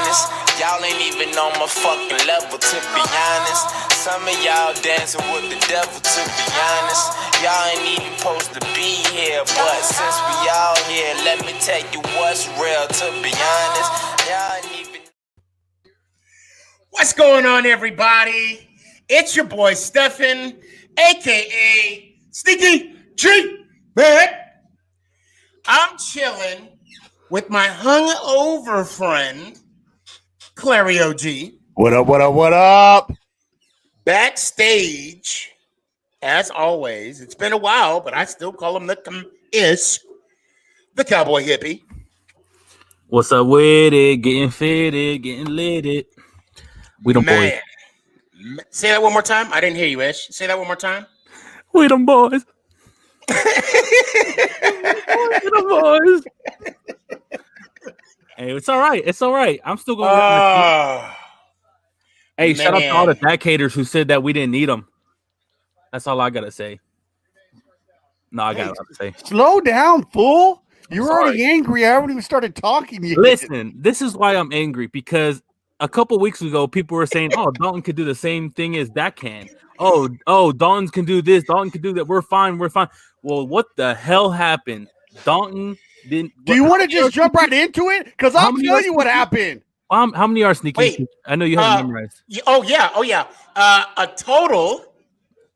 honest. Y'all ain't even on my fucking level, to be honest. Some of y'all dancing with the devil, to be honest. Y'all ain't even supposed to be here, but since we all here, let me tell you what's real, to be honest. Y'all ain't even. What's going on, everybody? It's your boy Stefan, aka Sneaky G Man. I'm chilling with my hungover friend, Clary OG. What up, what up, what up? Backstage, as always, it's been a while, but I still call him the cowboy hippie. What's up with it? Getting fitted, getting lit. We them boys. Say that one more time. I didn't hear you, Ish. Say that one more time. We them boys. We them boys. Hey, it's all right. It's all right. I'm still going to Hey, shout out to all the decators who said that we didn't need them. That's all I got to say. No, I got to say. Slow down, fool. You're already angry. I haven't even started talking yet. Listen, this is why I'm angry, because a couple weeks ago, people were saying, "Oh, Dalton could do the same thing as that can." Oh, Dalton can do this. Dalton can do that. We're fine. We're fine. Well, what the hell happened? Dalton didn't. Do you want to just jump right into it? Because I'll tell you what happened. How many are sneaky? Wait, I know you have it memorized. Oh yeah. A total.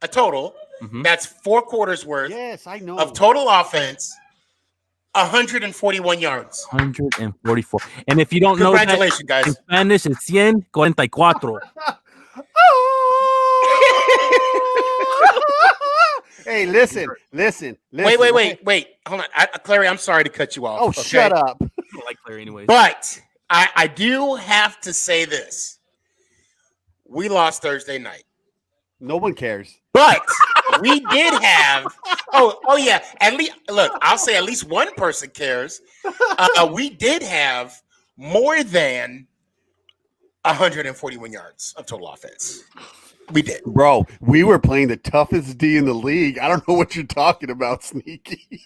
Mm-hmm. That's 4 quarters worth. Yes, I know. Of total offense. 141 yards. 144. And if you don't know that, congratulations, guys. In Spanish, it's 144. Hey, listen. Wait. Hold on. Clary, I'm sorry to cut you off. Oh, okay? Shut up. I don't like Clary anyways. But I do have to say this. We lost Thursday night. No one cares. But we did have oh yeah. At least look, I'll say at least one person cares. We did have more than 141 yards of total offense. We did. Bro, we were playing the toughest D in the league. I don't know what you're talking about, Sneaky.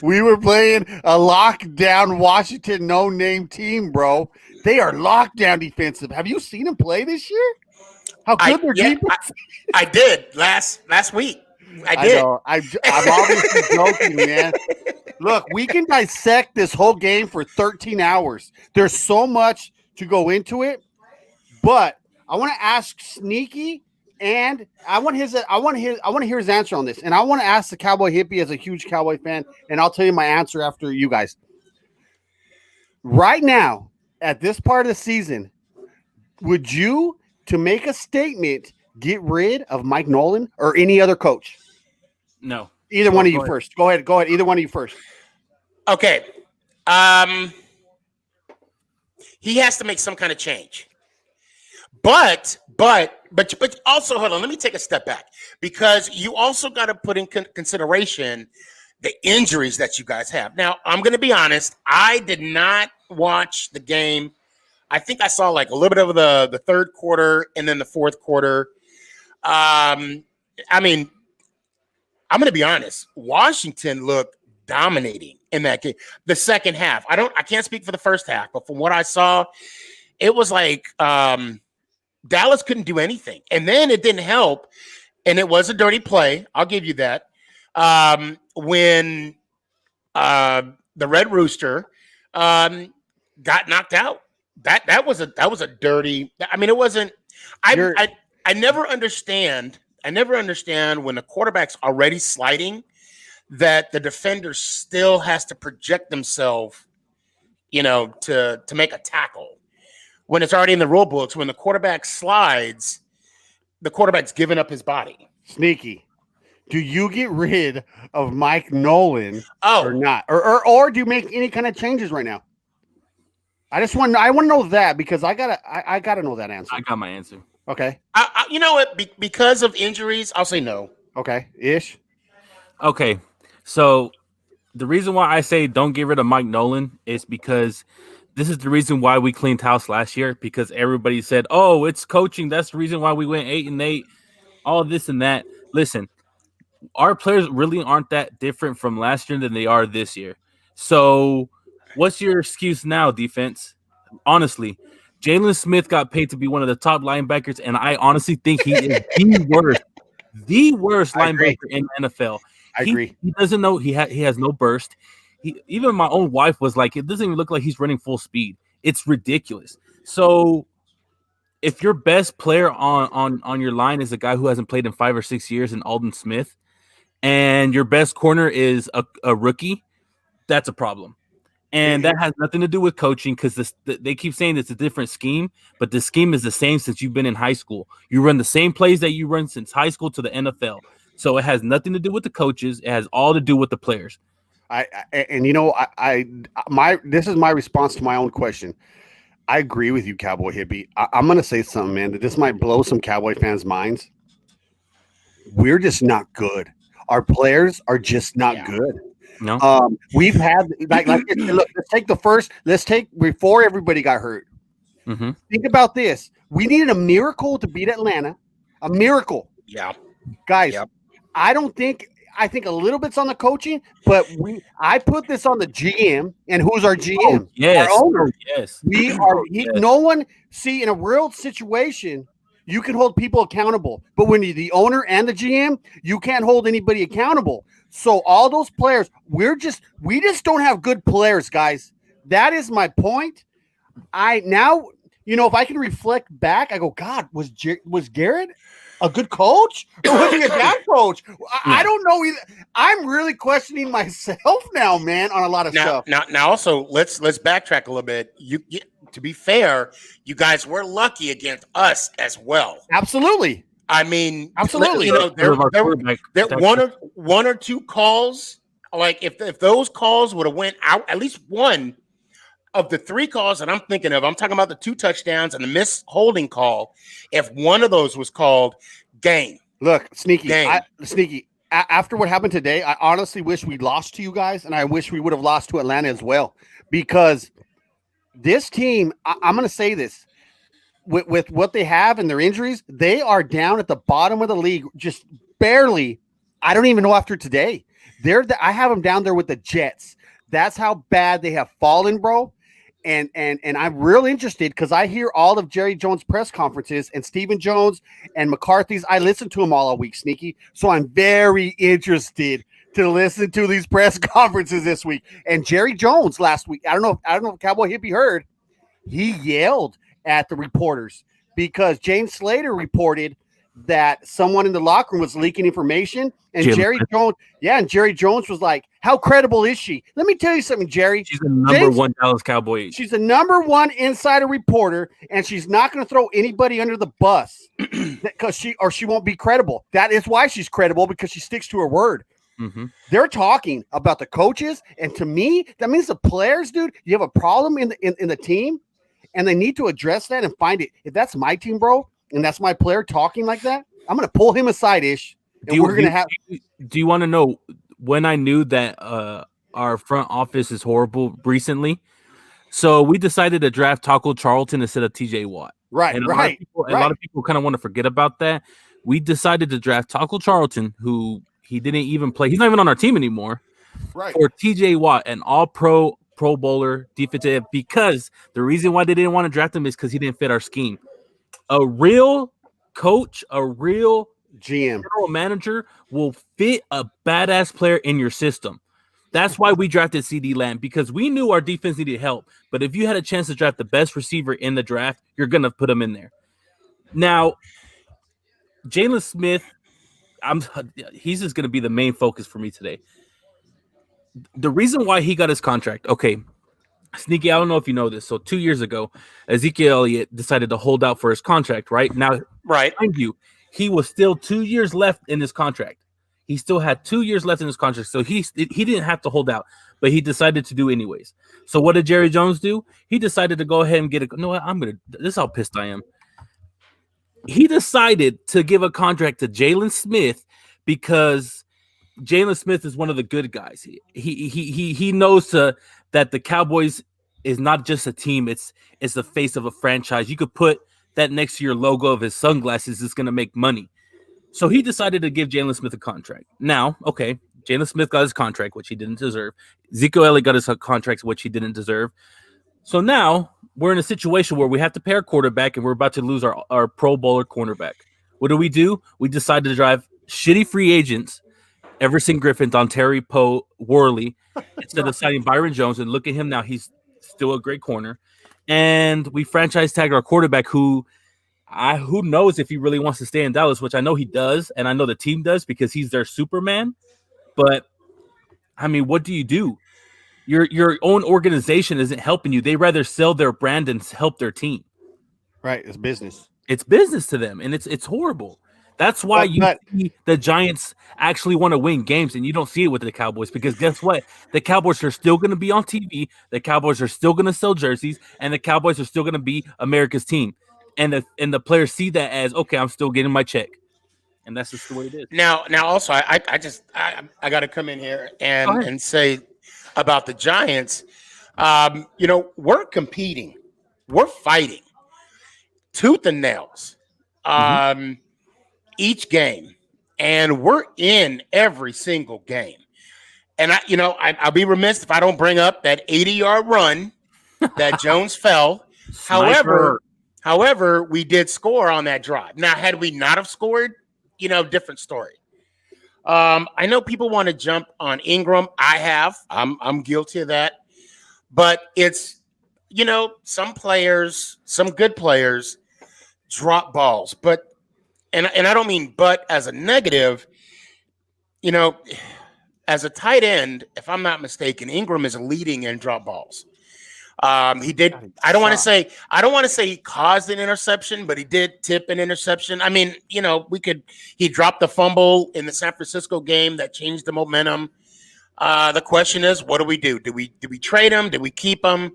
We were playing a lockdown Washington no-name team, bro. They are lockdown defensive. Have you seen them play this year? How good their defense? I did last week. I did. I know. I'm obviously joking, man. Look, we can dissect this whole game for 13 hours. There's so much to go into it, but I want to ask Sneaky, and I want to hear his answer on this. And I want to ask the Cowboy Hippie as a huge Cowboy fan, and I'll tell you my answer after you guys. Right now, at this part of the season, would you, to make a statement, get rid of Mike Nolan or any other coach? No. Either one of you first. Go ahead. Either one of you first. Okay. He has to make some kind of change. But also, hold on, let me take a step back, because you also got to put in consideration the injuries that you guys have. Now, I'm going to be honest. I did not watch the game. I think I saw like a little bit of the third quarter and then the fourth quarter. I mean, I'm going to be honest. Washington looked dominating in that game. The second half, I can't speak for the first half, but from what I saw, it was like Dallas couldn't do anything. And then it didn't help, and it was a dirty play. I'll give you that. When the Red Rooster got knocked out. That was a dirty. I mean, it wasn't. I never understand. I never understand when the quarterback's already sliding, that the defender still has to project themselves, to make a tackle when it's already in the rule books. When the quarterback slides, the quarterback's giving up his body. Sneaky. Do you get rid of Mike Nolan or not, or do you make any kind of changes right now? I want to know that, because I gotta know that answer. I got my answer. Okay. You know what? Because of injuries, I'll say no. Okay. Ish. Okay. So the reason why I say don't get rid of Mike Nolan is because this is the reason why we cleaned house last year, because everybody said, "Oh, it's coaching. That's the reason why we went 8-8." All this and that. Listen, our players really aren't that different from last year than they are this year. So what's your excuse now, defense? Honestly, Jalen Smith got paid to be one of the top linebackers, and I honestly think he is the worst I agree. linebacker in the NFL. I agree. He doesn't know he has no burst. Even my own wife was like, it doesn't even look like he's running full speed. It's ridiculous. So if your best player on your line is a guy who hasn't played in 5 or 6 years in Alden Smith, and your best corner is a rookie, that's a problem. And that has nothing to do with coaching, because they keep saying it's a different scheme, but the scheme is the same since you've been in high school. You run the same plays that you run since high school to the NFL. So it has nothing to do with the coaches. It has all to do with the players. This is my response to my own question. I agree with you, Cowboy Hippie. I'm going to say something, man, that this might blow some Cowboy fans' minds. We're just not good. Our players are just not good. No, we've had look. Let's take before everybody got hurt. Mm-hmm. Think about this. We needed a miracle to beat Atlanta. A miracle. Yeah, guys. Yep. I think a little bit's on the coaching, but I put this on the GM, and who's our GM? Oh, yes. Our owner. Yes. We are. No one see in a real situation. You can hold people accountable, but when you're the owner and the GM, you can't hold anybody accountable. So all those players, we just don't have good players, guys. That is my point. If I can reflect back, I go, God, was Garrett a good coach, or was he a bad coach? I don't know either. I'm really questioning myself now, man, on a lot of stuff. Now, also let's backtrack a little bit. To be fair, you guys were lucky against us as well. Absolutely. I mean, absolutely. There one or two calls. Like if those calls would have went out, at least one of the 3 calls that I'm thinking of, I'm talking about the 2 touchdowns and the missed holding call. If one of those was called, game. Look, Sneaky. After what happened today, I honestly wish we lost to you guys, and I wish we would have lost to Atlanta as well, because this team, I'm going to say this, with what they have and their injuries, they are down at the bottom of the league, just barely. I don't even know after today. I have them down there with the Jets. That's how bad they have fallen, bro. And I'm real interested because I hear all of Jerry Jones' press conferences and Stephen Jones and McCarthy's. I listen to them all week, Sneaky. So I'm very interested to listen to these press conferences this week. And Jerry Jones last week, I don't know if Cowboy Hippie heard, he yelled at the reporters because James Slater reported that someone in the locker room was leaking information, and Jerry Jones was like, how credible is she? Let me tell you something, Jerry. She's the number 1 Dallas Cowboy. She's the number 1 insider reporter, and she's not going to throw anybody under the bus because she won't be credible. That is why she's credible, because she sticks to her word. Mm-hmm. They're talking about the coaches, and to me, that means the players, dude. You have a problem in the team, and they need to address that and find it. If that's my team, bro, and that's my player talking like that, I'm going to pull him aside, Ish. And do you want to know when I knew that our front office is horrible recently? So we decided to draft Taco Charlton instead of TJ Watt. Right, and right. A lot of people kind of want to forget about that. We decided to draft Taco Charlton, who he didn't even play. He's not even on our team anymore. Right. For TJ Watt, an all-pro Pro Bowler defensive, because the reason why they didn't want to draft him is because he didn't fit our scheme. A real coach, a real GM, general manager will fit a badass player in your system. That's why we drafted CD Lamb, because we knew our defense needed help. But if you had a chance to draft the best receiver in the draft, you're going to put him in there. Now, Jalen Smith, he's just going to be the main focus for me today. The reason why he got his contract, okay, Sneaky, I don't know if you know this. So 2 years ago, Ezekiel Elliott decided to hold out for his contract, right? Now, mind you, he was still 2 years left in his contract. He still had 2 years left in his contract. So he didn't have to hold out, but he decided to do anyways. So what did Jerry Jones do? He decided to go ahead and get this is how pissed I am. He decided to give a contract to Jalen Smith because Jalen Smith is one of the good guys. He knows that the Cowboys is not just a team; it's the face of a franchise. You could put that next to your logo of his sunglasses. It's going to make money. So he decided to give Jalen Smith a contract. Now, okay, Jalen Smith got his contract, which he didn't deserve. Ezekiel Elliott got his contract, which he didn't deserve. So now we're in a situation where we have to pay our quarterback and we're about to lose our Pro Bowler cornerback. What do? We decide to drive shitty free agents, Everson Griffin, Terry Poe, Worley, instead of signing Byron Jones. And look at him now; he's still a great corner. And we franchise tag our quarterback, who knows if he really wants to stay in Dallas, which I know he does, and I know the team does because he's their Superman. But I mean, what do you do? Your own organization isn't helping you. They rather sell their brand and help their team. Right, it's business. It's business to them, and it's horrible. That's why you see the Giants actually want to win games, and you don't see it with the Cowboys because guess what? The Cowboys are still going to be on TV. The Cowboys are still going to sell jerseys, and the Cowboys are still going to be America's team. And the players see that as, okay, I'm still getting my check, and that's just the way it is. Now, also, I got to come in here and say about the Giants. We're competing, we're fighting tooth and nails. Each game, and we're in every single game. And I'll be remiss if I don't bring up that 80-yard run that Jones fell. However, we did score on that drive. Now, had we not have scored, different story. I know people want to jump on Ingram. I'm guilty of that. But it's, some players, some good players drop balls, but and I don't mean but as a negative, as a tight end, if I'm not mistaken, Ingram is leading in drop balls. He did. I don't want to say he caused an interception, but he did tip an interception. I mean, he dropped the fumble in the San Francisco game that changed the momentum. The question is, what do we do? Do we trade him? Do we keep him?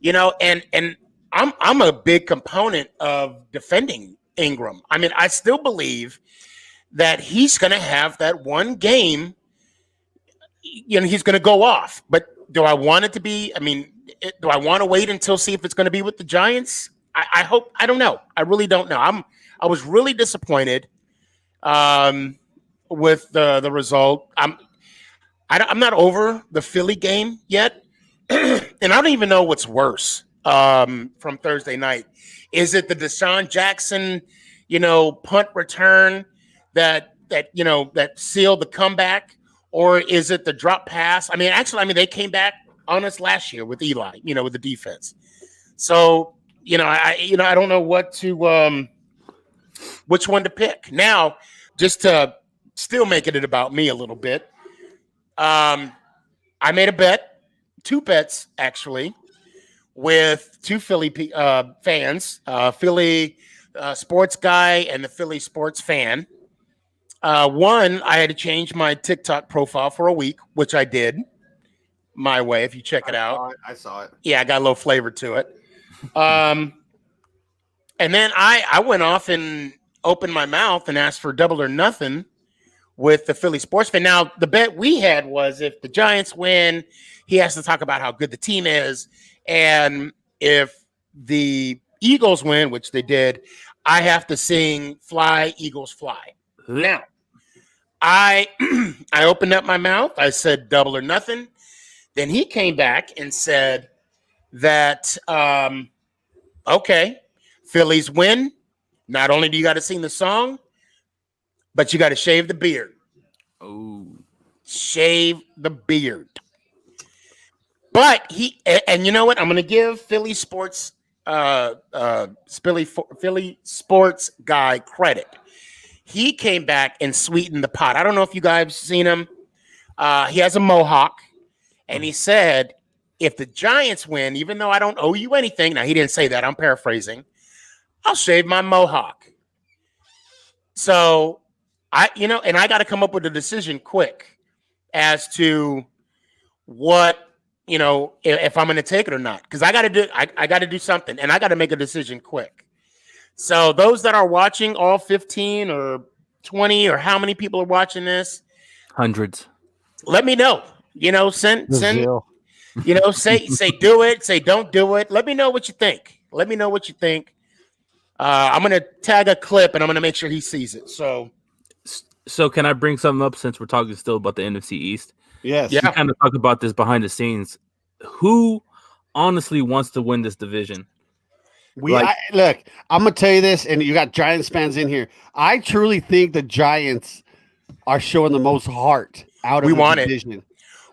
And I'm a big component of defending Ingram. I mean, I still believe that he's going to have that one game. He's going to go off. But do I want it to be? I mean, do I want to wait until see if it's going to be with the Giants? I hope. I don't know. I really don't know. I was really disappointed with the result. I'm not over the Philly game yet, and I don't even know what's worse from Thursday night. Is it the Deshaun Jackson, punt return that sealed the comeback, or is it the drop pass? I mean, they came back on us last year with Eli, with the defense. So, I don't know which one to pick. Now, just to still making it about me a little bit, I made a bet, 2 bets actually, with 2 Philly fans, Philly sports guy and the Philly sports fan. One, I had to change my TikTok profile for a week, which I did my way. If you check it out, I saw it. Yeah, I got a little flavor to it. And then I went off and opened my mouth and asked for double or nothing with the Philly sports fan. Now, the bet we had was if the Giants win, he has to talk about how good the team is. And if the Eagles win, which they did, I have to sing Fly, Eagles, Fly. Now, I opened up my mouth. I said double or nothing. Then he came back and said that, okay, Phillies win. Not only do you got to sing the song, but you got to shave the beard. Oh, shave the beard. But and you know what? I'm going to give Philly sports guy credit. He came back and sweetened the pot. I don't know if you guys seen him. He has a mohawk, and he said, if the Giants win, even though I don't owe you anything, now he didn't say that, I'm paraphrasing, I'll shave my mohawk. So I got to come up with a decision quick as to what, if I'm going to take it or not, because I got to do something, and I got to make a decision quick. So those that are watching, all 15 or 20 or how many people are watching this, hundreds, let me know. Send. Say do it. Say don't do it. Let me know what you think. I'm going to tag a clip, and I'm going to make sure he sees it. So can I bring something up since we're talking still about the NFC East? Yes. Yeah. We kind of talk about this behind the scenes. Who honestly wants to win this division? Look, I'm gonna tell you this, and you got Giants fans in here. I truly think the Giants are showing the most heart out of the division.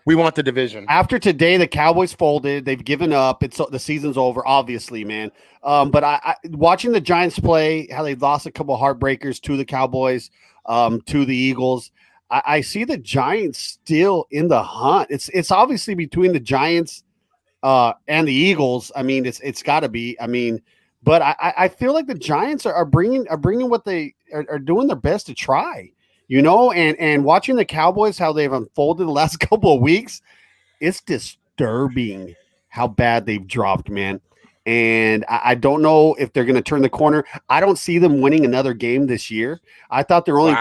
We want the division. After today, the Cowboys folded. They've given up. The season's over, obviously, man. But I watching the Giants play, how they lost a couple of heartbreakers to the Cowboys, to the Eagles. I see the Giants still in the hunt. It's obviously between the Giants and the Eagles. I mean, it's got to be. I mean, but I feel like the Giants are bringing what they are doing their best to try. And watching the Cowboys, how they've unfolded the last couple of weeks, it's disturbing how bad they've dropped, man. And I don't know if they're going to turn the corner. I don't see them winning another game this year. I thought their only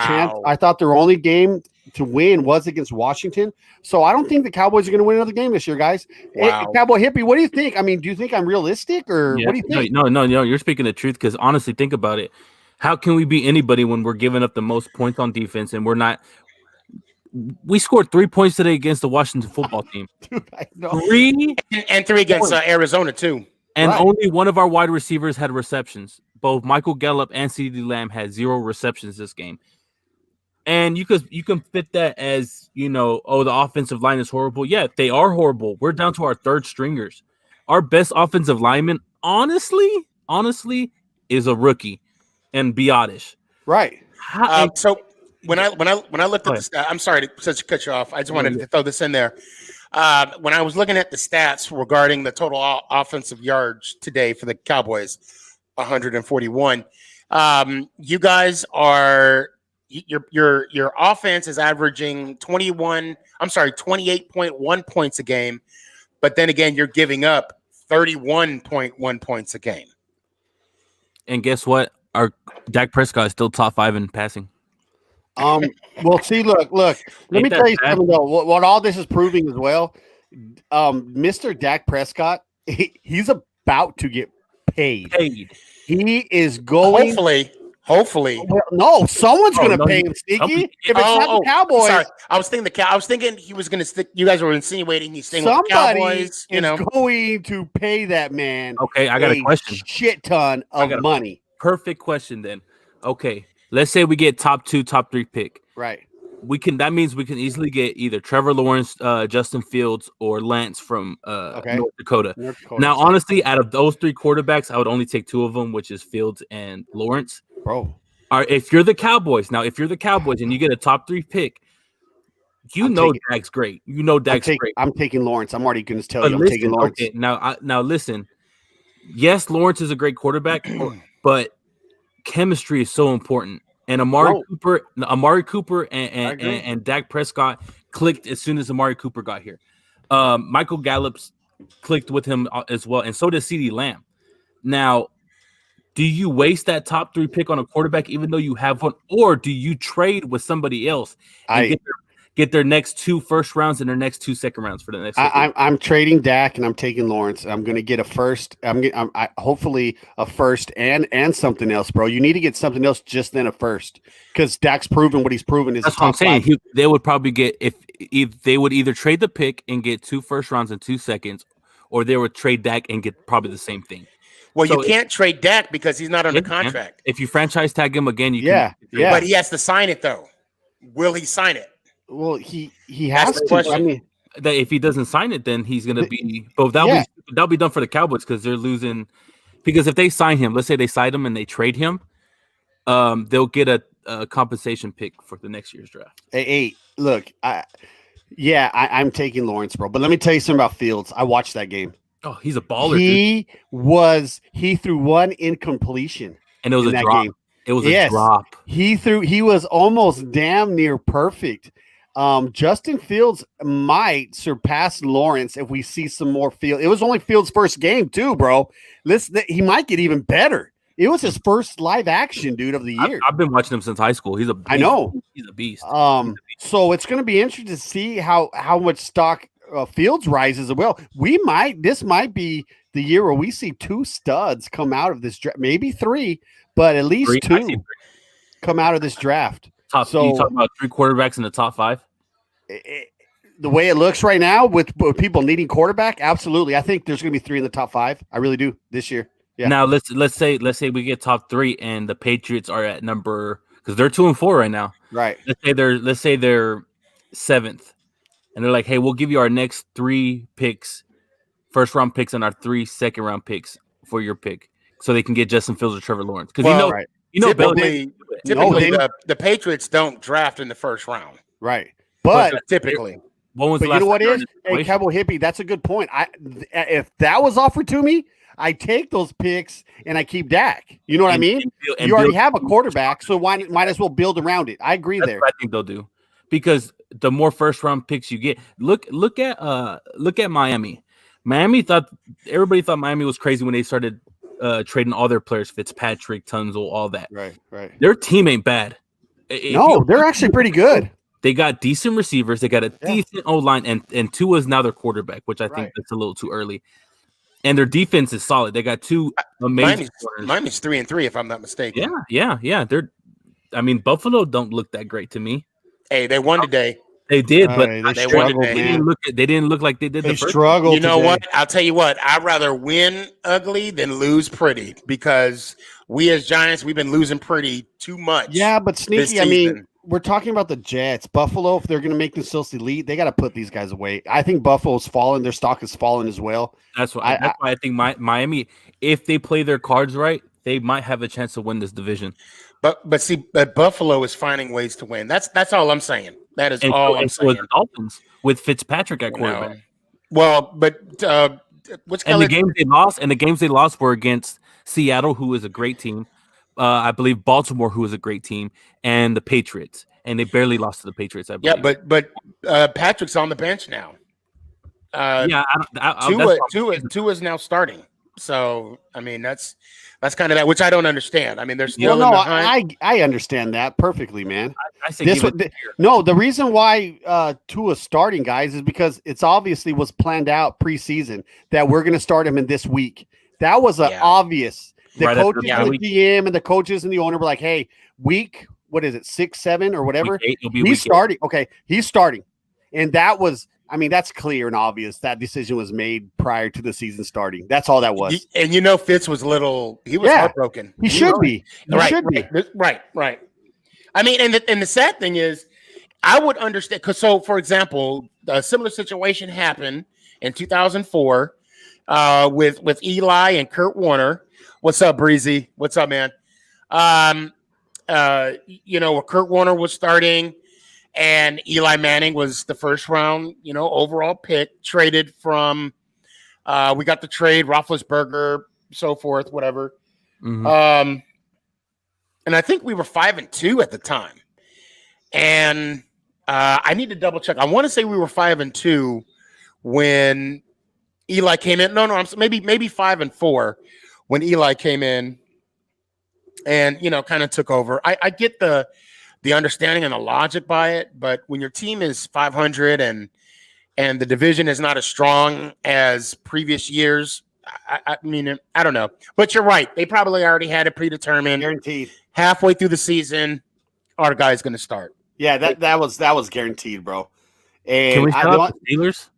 game to win was against Washington. So I don't think the Cowboys are going to win another game this year, guys. Wow. Hey, Cowboy Hippie, what do you think? I mean, do you think I'm realistic, or what do you think? No, you're speaking the truth, because honestly, think about it. How can we beat anybody when we're giving up the most points on defense and we're not? We scored 3 points today against the Washington football team. Dude, I know. 3 against Arizona too. And only one of our wide receivers had receptions. Both Michael Gallup and CeeDee Lamb had 0 receptions this game. And you can fit that as, the offensive line is horrible. Yeah, they are horrible. We're down to our third stringers. Our best offensive lineman, honestly, is a rookie. And Biotish. Right. So when I looked at the stats, I'm sorry to cut you off. I just wanted to throw this in there. When I was looking at the stats regarding the total offensive yards today for the Cowboys, 141. You guys are your offense is averaging 28.1 points a game, but then again you're giving up 31.1 points a game. And guess what? Our Dak Prescott is still top 5 in passing. Well, see, look. Let me tell you something though. What all this is proving as well, Mr. Dak Prescott, he's about to get paid. He is going. Hopefully. Well, no, someone's going to pay him, Sneaky. If it's not the Cowboys. Sorry. I was thinking he was going to stick. You guys were insinuating he's staying with the Cowboys. Somebody is going to pay that man. Okay, I got a question. Shit ton of money. Perfect question then. Okay, let's say we get top 2, top 3 pick. Right. That means we can easily get either Trevor Lawrence, Justin Fields, or Lance from North Dakota. Now, honestly, out of those 3 quarterbacks, I would only take 2 of them, which is Fields and Lawrence. Bro. If you're the Cowboys and you get a top 3 pick, Dak's great. Dak's great. I'm taking Lawrence. I'm already going to tell you I'm taking Lawrence. Okay, now listen. Yes, Lawrence is a great quarterback, but chemistry is so important. And Amari Cooper and Dak Prescott clicked as soon as Amari Cooper got here. Michael Gallup clicked with him as well, and so does CeeDee Lamb. Now, do you waste that top 3 pick on a quarterback even though you have one, or do you trade with somebody else and get their next 2 first rounds and their next 2 second rounds for the next? I'm trading Dak and I'm taking Lawrence. I'm going to get a first. I'm hopefully a first and something else, bro. You need to get something else just then a first, because Dak's proven what he's proven is. That's what I'm saying. They would probably get if they would either trade the pick and get 2 first rounds and 2 seconds, or they would trade Dak and get probably the same thing. Well, you can't trade Dak because he's not under contract. If you franchise tag him again, you can. Yeah. But he has to sign it though. Will he sign it? Well, he has to. I mean, that if he doesn't sign it, then he's going to be. But that'll be done for the Cowboys because they're losing. Because if they sign him, let's say they sign him and they trade him, they'll get a compensation pick for the next year's draft. Hey, look, I'm taking Lawrence, bro. But let me tell you something about Fields. I watched that game. Oh, he's a baller. He threw one incompletion, and it was a drop. Game. It was a drop. He was almost damn near perfect. Justin Fields might surpass Lawrence if we see some more Fields. It was only Fields' first game too, bro. He might get even better. It was his first live action, dude, of the year. I've been watching him since high school. I know. He's a beast. So it's going to be interesting to see how much stock Fields rises as well. This might be the year where we see 2 studs come out of this draft, maybe 3, but at least 2 come out of this draft. You talking about 3 quarterbacks in the top 5? The way it looks right now with people needing quarterback, absolutely. I think there's going to be 3 in the top 5. I really do this year. Yeah. Now let's say we get top 3 and the Patriots are at number, because they're 2 and 4 right now. Right. Let's say they're 7th, and they're like, hey, we'll give you our next 3 picks, first round picks, and our 3 second round picks for your pick, so they can get Justin Fields or Trevor Lawrence. Because Right. Belichick. Typically, the Patriots don't draft in the first round. Right. But typically, when was but the you know last what time is? Hey, Cowboy Hippie, that's a good point. If that was offered to me, I take those picks and I keep Dak. You know what I mean? You already have a quarterback, so might as well build around it. I agree there. What I think they'll do, because the more first round picks you get, look at Miami. Everybody thought Miami was crazy when they started trading all their players, Fitzpatrick, Tunzel, all that. Right. Their team ain't bad. No, they're actually pretty good. They got decent receivers. They got a decent O-line, and Tua is now their quarterback, which I think that's a little too early. And their defense is solid. They got 2 amazing corners. Miami's 3-3, if I'm not mistaken. Yeah. Buffalo don't look that great to me. Hey, they won today. They did, but they struggled, they didn't look like they did the first. Struggled. You know what? I'll tell you what. I'd rather win ugly than lose pretty, because we as Giants, we've been losing pretty too much. Yeah, but sneaky. I mean, we're talking about the Jets. Buffalo, if they're going to make themselves elite, they got to put these guys away. I think Buffalo's fallen. Their stock has fallen as well. That's why I think Miami, if they play their cards right, they might have a chance to win this division. But Buffalo is finding ways to win. That's all I'm saying. That is all I'm saying. With the Dolphins, with Fitzpatrick at quarterback. Well, but what's and the games they lost were against Seattle, who is a great team. I believe Baltimore, who is a great team, and the Patriots, and they barely lost to the Patriots. I believe. Yeah, but Patrick's on the bench now. Tua is now starting. So I mean, that's kind of that, which I don't understand. I mean, they're still I understand that perfectly, man. I say the reason why Tua's starting, guys, is because it's obviously was planned out preseason that we're going to start him in this week. That was obvious. The coaches and the GM and the coaches and the owner were like, hey, week, what is it, 6, 7 or whatever? He's starting. Okay, he's starting. And that was, I mean, that's clear and obvious. That decision was made prior to the season starting. That's all that was. And Fitz was he was heartbroken. He should be. Right. I mean, and the sad thing is, I would understand, because for example, a similar situation happened in 2004 with Eli and Kurt Warner. What's up, Breezy? What's up, man? Where Kurt Warner was starting and Eli Manning was the first round, overall pick, traded from, we got the trade, Roethlisberger, so forth, whatever. Mm-hmm. And I think we were 5-2 at the time. And I need to double check. I want to say we were 5-2 when Eli came in. No, I'm maybe 5-4 when Eli came in and, kind of took over. I get the understanding and the logic by it, but when your team is 500 and the division is not as strong as previous years, I mean, I don't know. But you're right. They probably already had it predetermined. Guaranteed. Halfway through the season, our guy's going to start. Yeah, that was guaranteed, bro. And can we shout out the Steelers?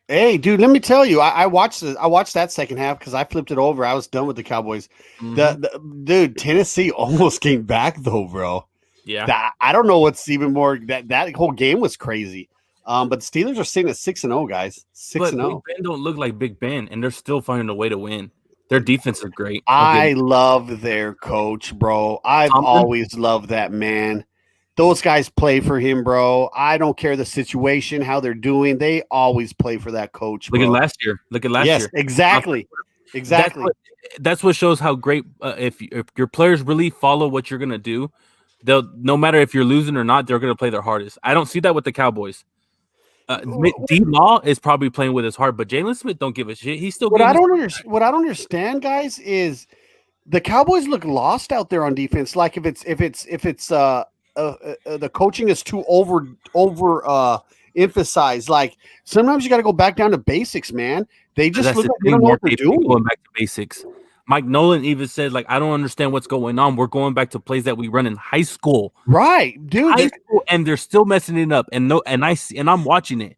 Hey, dude, let me tell you, I watched that second half because I flipped it over. I was done with the Cowboys. Mm-hmm. Dude, Tennessee almost came back though, bro. Yeah, I don't know what's even more. That whole game was crazy. But the Steelers are sitting at 6-0, guys. 6-0. Big Ben don't look like Big Ben, and they're still finding a way to win. Their defense is great. I love their coach, bro. I've always loved that man. Those guys play for him, bro. I don't care the situation, how they're doing. They always play for that coach, bro. Look at last year. Yes, exactly. That's what shows how great. If your players really follow what you're gonna do, they'll, no matter if you're losing or not, they're gonna play their hardest. I don't see that with the Cowboys. D-Law is probably playing with his heart, but Jalen Smith don't give a shit. He's still. What I don't understand, guys, is the Cowboys look lost out there on defense. Like if it's the coaching is too over emphasized. Like sometimes you got to go back down to basics, man. They just look like they don't know what they're doing. Going back to basics. Mike Nolan even said, like, I don't understand what's going on. We're going back to plays that we run in high school. Right, dude. And they're still messing it up. And I'm watching it.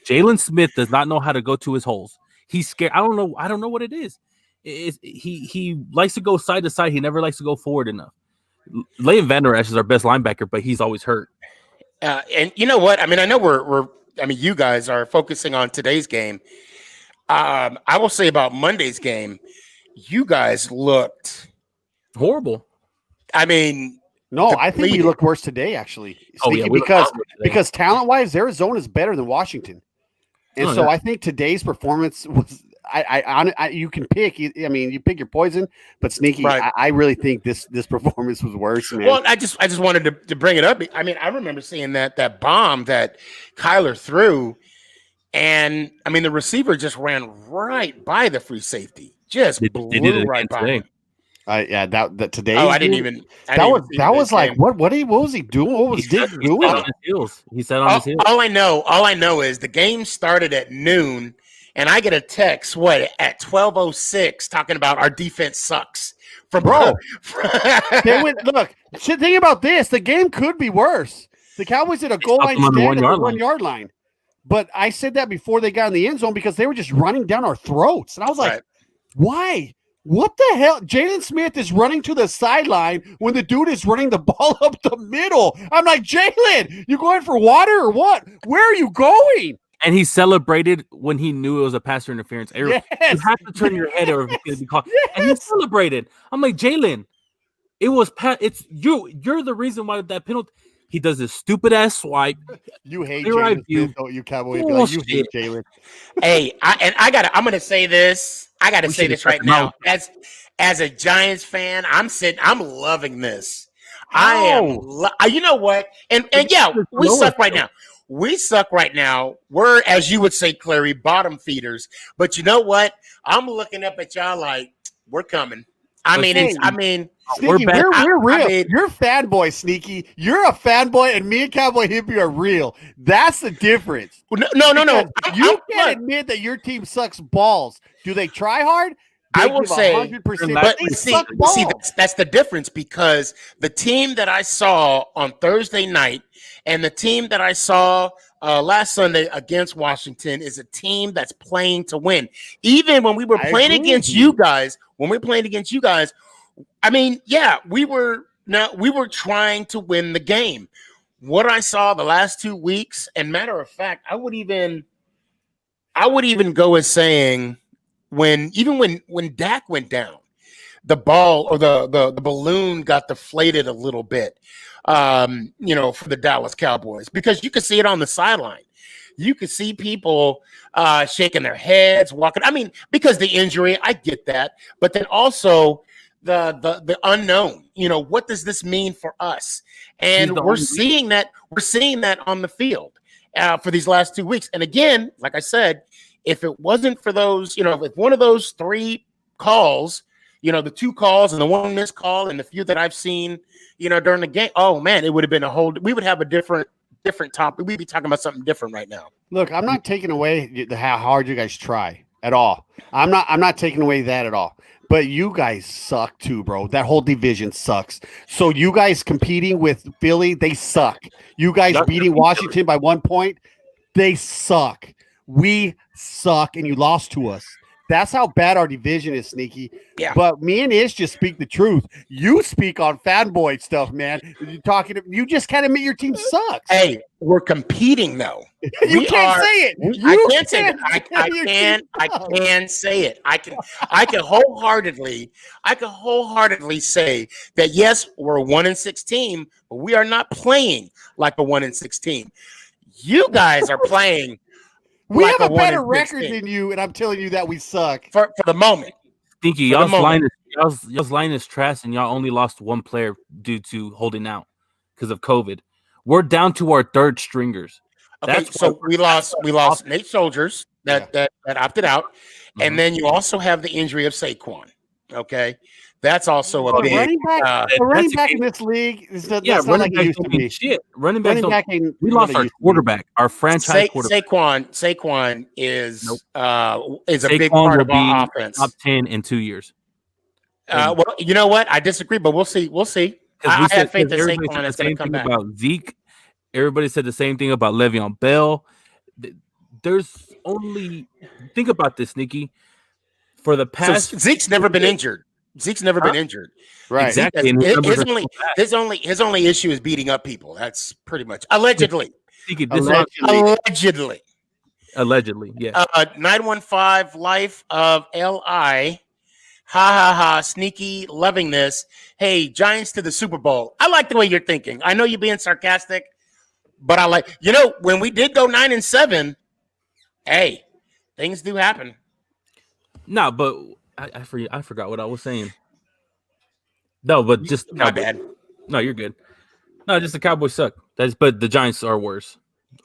Jalen Smith does not know how to go to his holes. He's scared. I don't know what it is. He likes to go side to side. He never likes to go forward enough. Leighton Vander Esch is our best linebacker, but he's always hurt. And you know what? I mean, I know you guys are focusing on today's game. I will say about Monday's game, you guys looked horrible. I mean, no, I think we look worse today, actually. Sneaky, because talent-wise, Arizona is better than Washington, and I think today's performance was. You can pick. I mean, you pick your poison, but Sneaky, right. I really think this performance was worse. Man. Well, I just wanted to bring it up. I mean, I remember seeing that bomb that Kyler threw, and I mean the receiver just ran right by the free safety, just blew right by him. That today. Oh, I didn't even. That was like what was he doing? What was Dick doing? He sat on his heels. All I know is the game started at noon. And I get a text, at 12:06 talking about our defense sucks. They went, look, think about this. The game could be worse. The Cowboys did a goal line stand at the 1 yard line. But I said that before they got in the end zone because they were just running down our throats. And I was like, why? What the hell? Jalen Smith is running to the sideline when the dude is running the ball up the middle. I'm like, Jalen, you going for water or what? Where are you going? And he celebrated when he knew it was a passer interference. Yes. You have to turn your head or it's be called. Yes. And he celebrated. I'm like, Jalen, it was it's you. You're the reason why that penalty. He does this stupid ass swipe. You hate Jalen Smith, don't you, Cowboy? Like, you hate Jalen. Hey, I'm gonna say this. I gotta say this right now. As a Giants fan, I'm loving this. I am. You know what? And yeah, we suck right now. We suck right now. We're, as you would say, Clary, bottom feeders. But you know what? I'm looking up at y'all like we're coming. Sneaky, we're real. You're fanboy, Sneaky. You're a fanboy, and me and Cowboy Hippie are real. That's the difference. No. You can't admit that your team sucks balls. Do they try hard? I will say, 100%. But see, that's the difference because the team that I saw on Thursday night and the team that I saw last Sunday against Washington is a team that's playing to win. Even when we were playing against you guys, I mean, yeah, we were trying to win the game. What I saw the last 2 weeks, and matter of fact, I would even go as saying when Dak went down, the ball or the balloon got deflated a little bit. For the Dallas Cowboys, because you could see it on the sideline. You could see people shaking their heads, walking. I mean, because the injury, I get that, but then also the unknown. What does this mean for us? And we're seeing that on the field for these last 2 weeks. And again, like I said, if it wasn't for those, if one of those 3 calls, the 2 calls and the one missed call and the few that I've seen, during the game, oh man, it would have been we would have a different topic. We'd be talking about something different right now. Look, I'm not taking away how hard you guys try at all. I'm not taking away that at all. But you guys suck too, bro. That whole division sucks. So you guys competing with Philly, they suck. You guys beating Washington by 1 point, they suck. We suck, and you lost to us. That's how bad our division is, Sneaky. Yeah. But me and Ish just speak the truth. You speak on fanboy stuff, man. You just can't admit your team sucks. Hey, we're competing though. You can't say it. I can't say it. I can say it. I can wholeheartedly say that yes, we're a 1-6 team, but we are not playing like a 1-6 team. You guys are playing. We have a better record than you, and I'm telling you that we suck for the moment. Stinky, y'all's line is trash, and y'all only lost 1 player due to holding out because of COVID. We're down to our 3rd stringers. Okay, so we lost Nate Soldiers that opted out, and then you also have the injury of Saquon. Okay, that's also a big running back in this league. Running back don't mean shit. Running back we lost our quarterback, our franchise quarterback. Saquon is a big part of our offense. Top 10 in 2 years. Well, you know what? I disagree, but we'll see. I have faith that Saquon is going to come back. About Zeke, everybody said the same thing about Le'Veon Bell. There's only think about this, Nikki. for the So past. Zeke's never been injured. Zeke's never been injured. Right. Exactly. And His only issue is beating up people. That's pretty much allegedly. Allegedly. Allegedly, yeah. 915 Life of Li. Ha ha ha. Sneaky, loving this. Hey, Giants to the Super Bowl. I like the way you're thinking. I know you're being sarcastic, but I like, when we did go 9-7, hey, things do happen. No, but I forgot what I was saying. No, but just my bad. No, you're good. No, just the Cowboys suck. But the Giants are worse.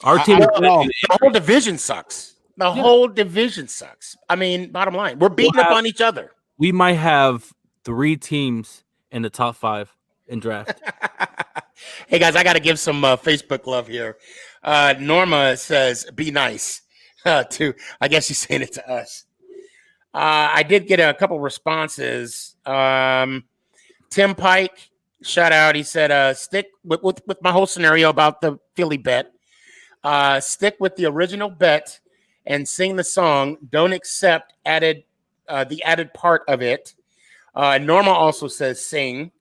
Our team, the whole division sucks. The whole division sucks. I mean, bottom line, we're beating up on each other. We might have 3 teams in the top 5 in draft. Hey guys, I got to give some Facebook love here. Norma says, "Be nice." To I guess she's saying it to us. I did get a couple responses. Tim Pike, shout out. He said, "Stick with my whole scenario about the Philly bet. Stick with the original bet and sing the song. Don't accept the added part of it." Norma also says sing.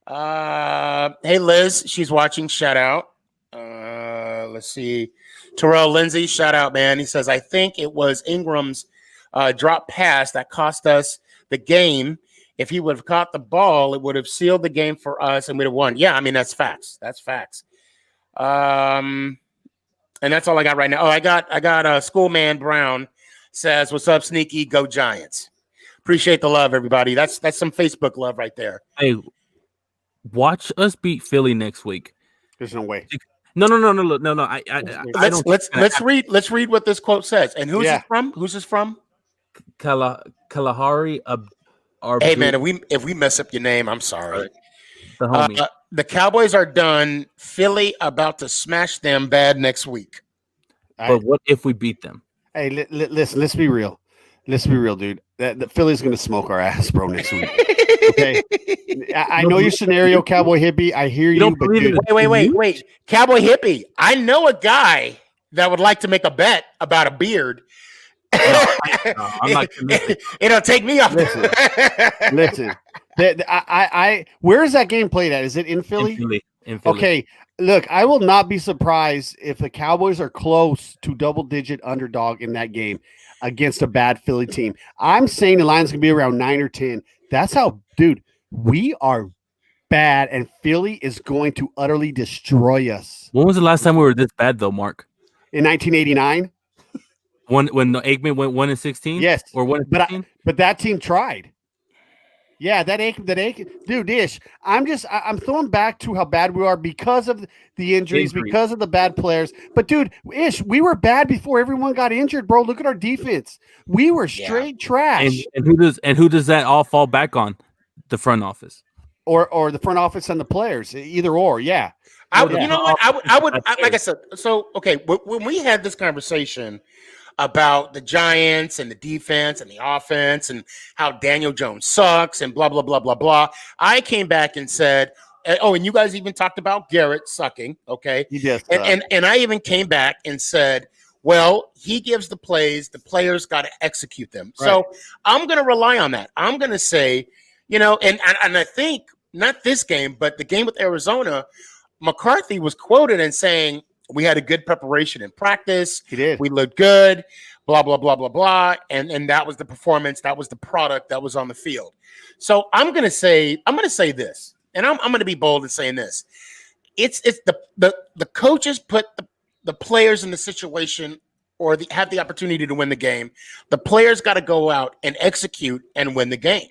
Hey Liz, she's watching. Shout out. Let's see. Terrell Lindsay, shout out, man. He says, "I think it was Ingram's drop pass that cost us the game. If he would have caught the ball, it would have sealed the game for us and we'd have won." Yeah, I mean, that's facts. That's facts. And that's all I got right now. Oh, I got Schoolman Brown says, "What's up, Sneaky? Go Giants." Appreciate the love, everybody. That's some Facebook love right there. Hey, watch us beat Philly next week. There's no way. No. Let's read what this quote says. And who's it from? Who's this from? Kalahari. Hey man, if we mess up your name, I'm sorry. The homie. The Cowboys are done. Philly about to smash them bad next week. But what if we beat them? Hey, listen. Let's be real. Let's be real, dude. The Philly's gonna smoke our ass, bro, next week. Okay. I know your scenario, Cowboy Hippie. I hear you. But dude, wait. Cowboy Hippie. I know a guy that would like to make a bet about a beard. I'm not committed. It'll take me off. Listen. Where is that game played at? Is it in Philly? In Philly. Okay. Look, I will not be surprised if the Cowboys are close to double-digit underdog in that game against a bad Philly team. I'm saying the line's going to be around 9 or 10. That's how, dude, we are bad, and Philly is going to utterly destroy us. When was the last time we were this bad, though, Mark? In 1989? When the Aikman went 1-16? Yes. Or 1-16? But that team tried. Yeah, that Aikman, dude, Ish. I'm throwing back to how bad we are because of the injuries, because of the bad players. But dude, Ish, we were bad before everyone got injured, bro. Look at our defense. We were straight trash. And who does that all fall back on? The front office, or the front office and the players, either or. Yeah. I would like I said. So okay, when we had this conversation about the Giants and the defense and the offense and how Daniel Jones sucks and blah, blah, blah, blah, blah, I came back and said, oh, and you guys even talked about Garrett sucking, okay? And I even came back and said, well, he gives the plays, the players got to execute them. Right. So I'm going to rely on that. I'm going to say, and I think not this game, but the game with Arizona, McCarthy was quoted as saying, we had a good preparation in practice. He did. We looked good, blah, blah, blah, blah, blah. And that was the performance. That was the product that was on the field. So I'm going to say this, and I'm going to be bold in saying this. It's the coaches put the players in the situation or have the opportunity to win the game. The players got to go out and execute and win the game.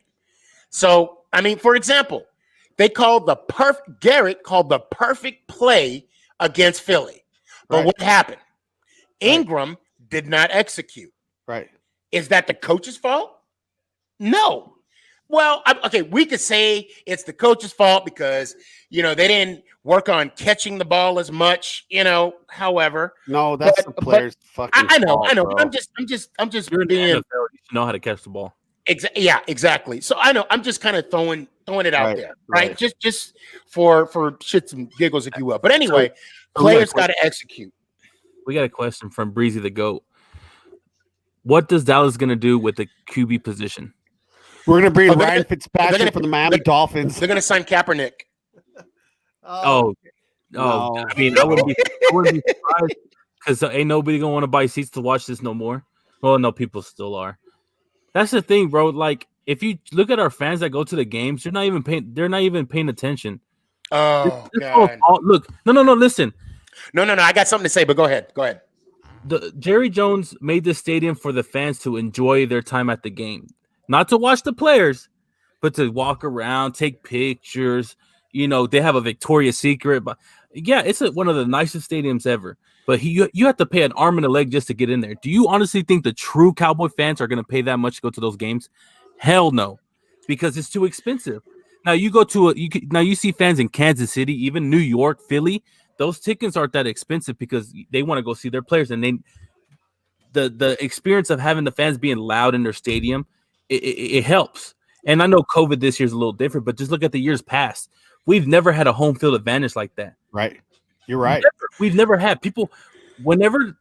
So, I mean, for example, Garrett called the perfect play against Philly. But what happened? Ingram did not execute. Right. Is that the coach's fault? No. Well, we could say it's the coach's fault because, they didn't work on catching the ball as much, however. No, that's the player's fucking I know. Bro. I'm just You're being. you should know how to catch the ball. Yeah, exactly. So I know I'm just kind of throwing it out there, right? Just for shits and giggles, if you will. But anyway, players got to execute. We got a question from Breezy the Goat. what does Dallas going to do with the QB position? We're gonna bring Oh, they're Ryan gonna- Fitzpatrick from the Miami Dolphins. They're going to sign Kaepernick. Oh, no. I mean, I wouldn't be surprised because ain't nobody gonna want to buy seats to watch this no more. Well, no, people still are. That's the thing, bro. Like, if you look at our fans that go to the games, they're not even paying attention. Oh, This God. look, no. Listen, No. I got something to say, but go ahead. Go ahead. Jerry Jones made this stadium for the fans to enjoy their time at the game, not to watch the players, but to walk around, take pictures. You know, they have a Victoria's Secret, but yeah, it's one of the nicest stadiums ever. But you have to pay an arm and a leg just to get in there. Do you honestly think the true Cowboy fans are going to pay that much to go to those games? Hell no, because it's too expensive. Now you go to you see fans in Kansas City, even New York, Philly. Those tickets aren't that expensive because they want to go see their players, and the experience of having the fans being loud in their stadium, it helps. And I know COVID this year is a little different, but just look at the years past. We've never had a home field advantage like that. Right. You're right. We've never had people whenever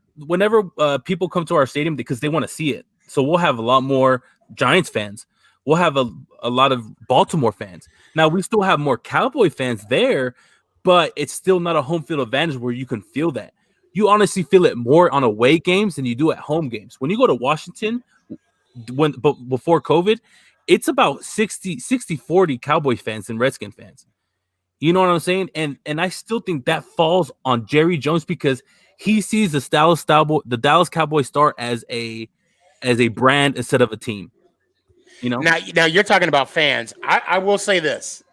people come to our stadium because they want to see it. So we'll have a lot more Giants fans. We'll have a lot of Baltimore fans. Now we still have more Cowboy fans there, but it's still not a home field advantage where you can feel that. You honestly feel it more on away games than you do at home games. When you go to Washington, before COVID, it's about 60-40 Cowboy fans and Redskin fans. You know what I'm saying? And I still think that falls on Jerry Jones because he sees the Dallas Cowboy star as a brand instead of a team. You know? Now you're talking about fans. I will say this.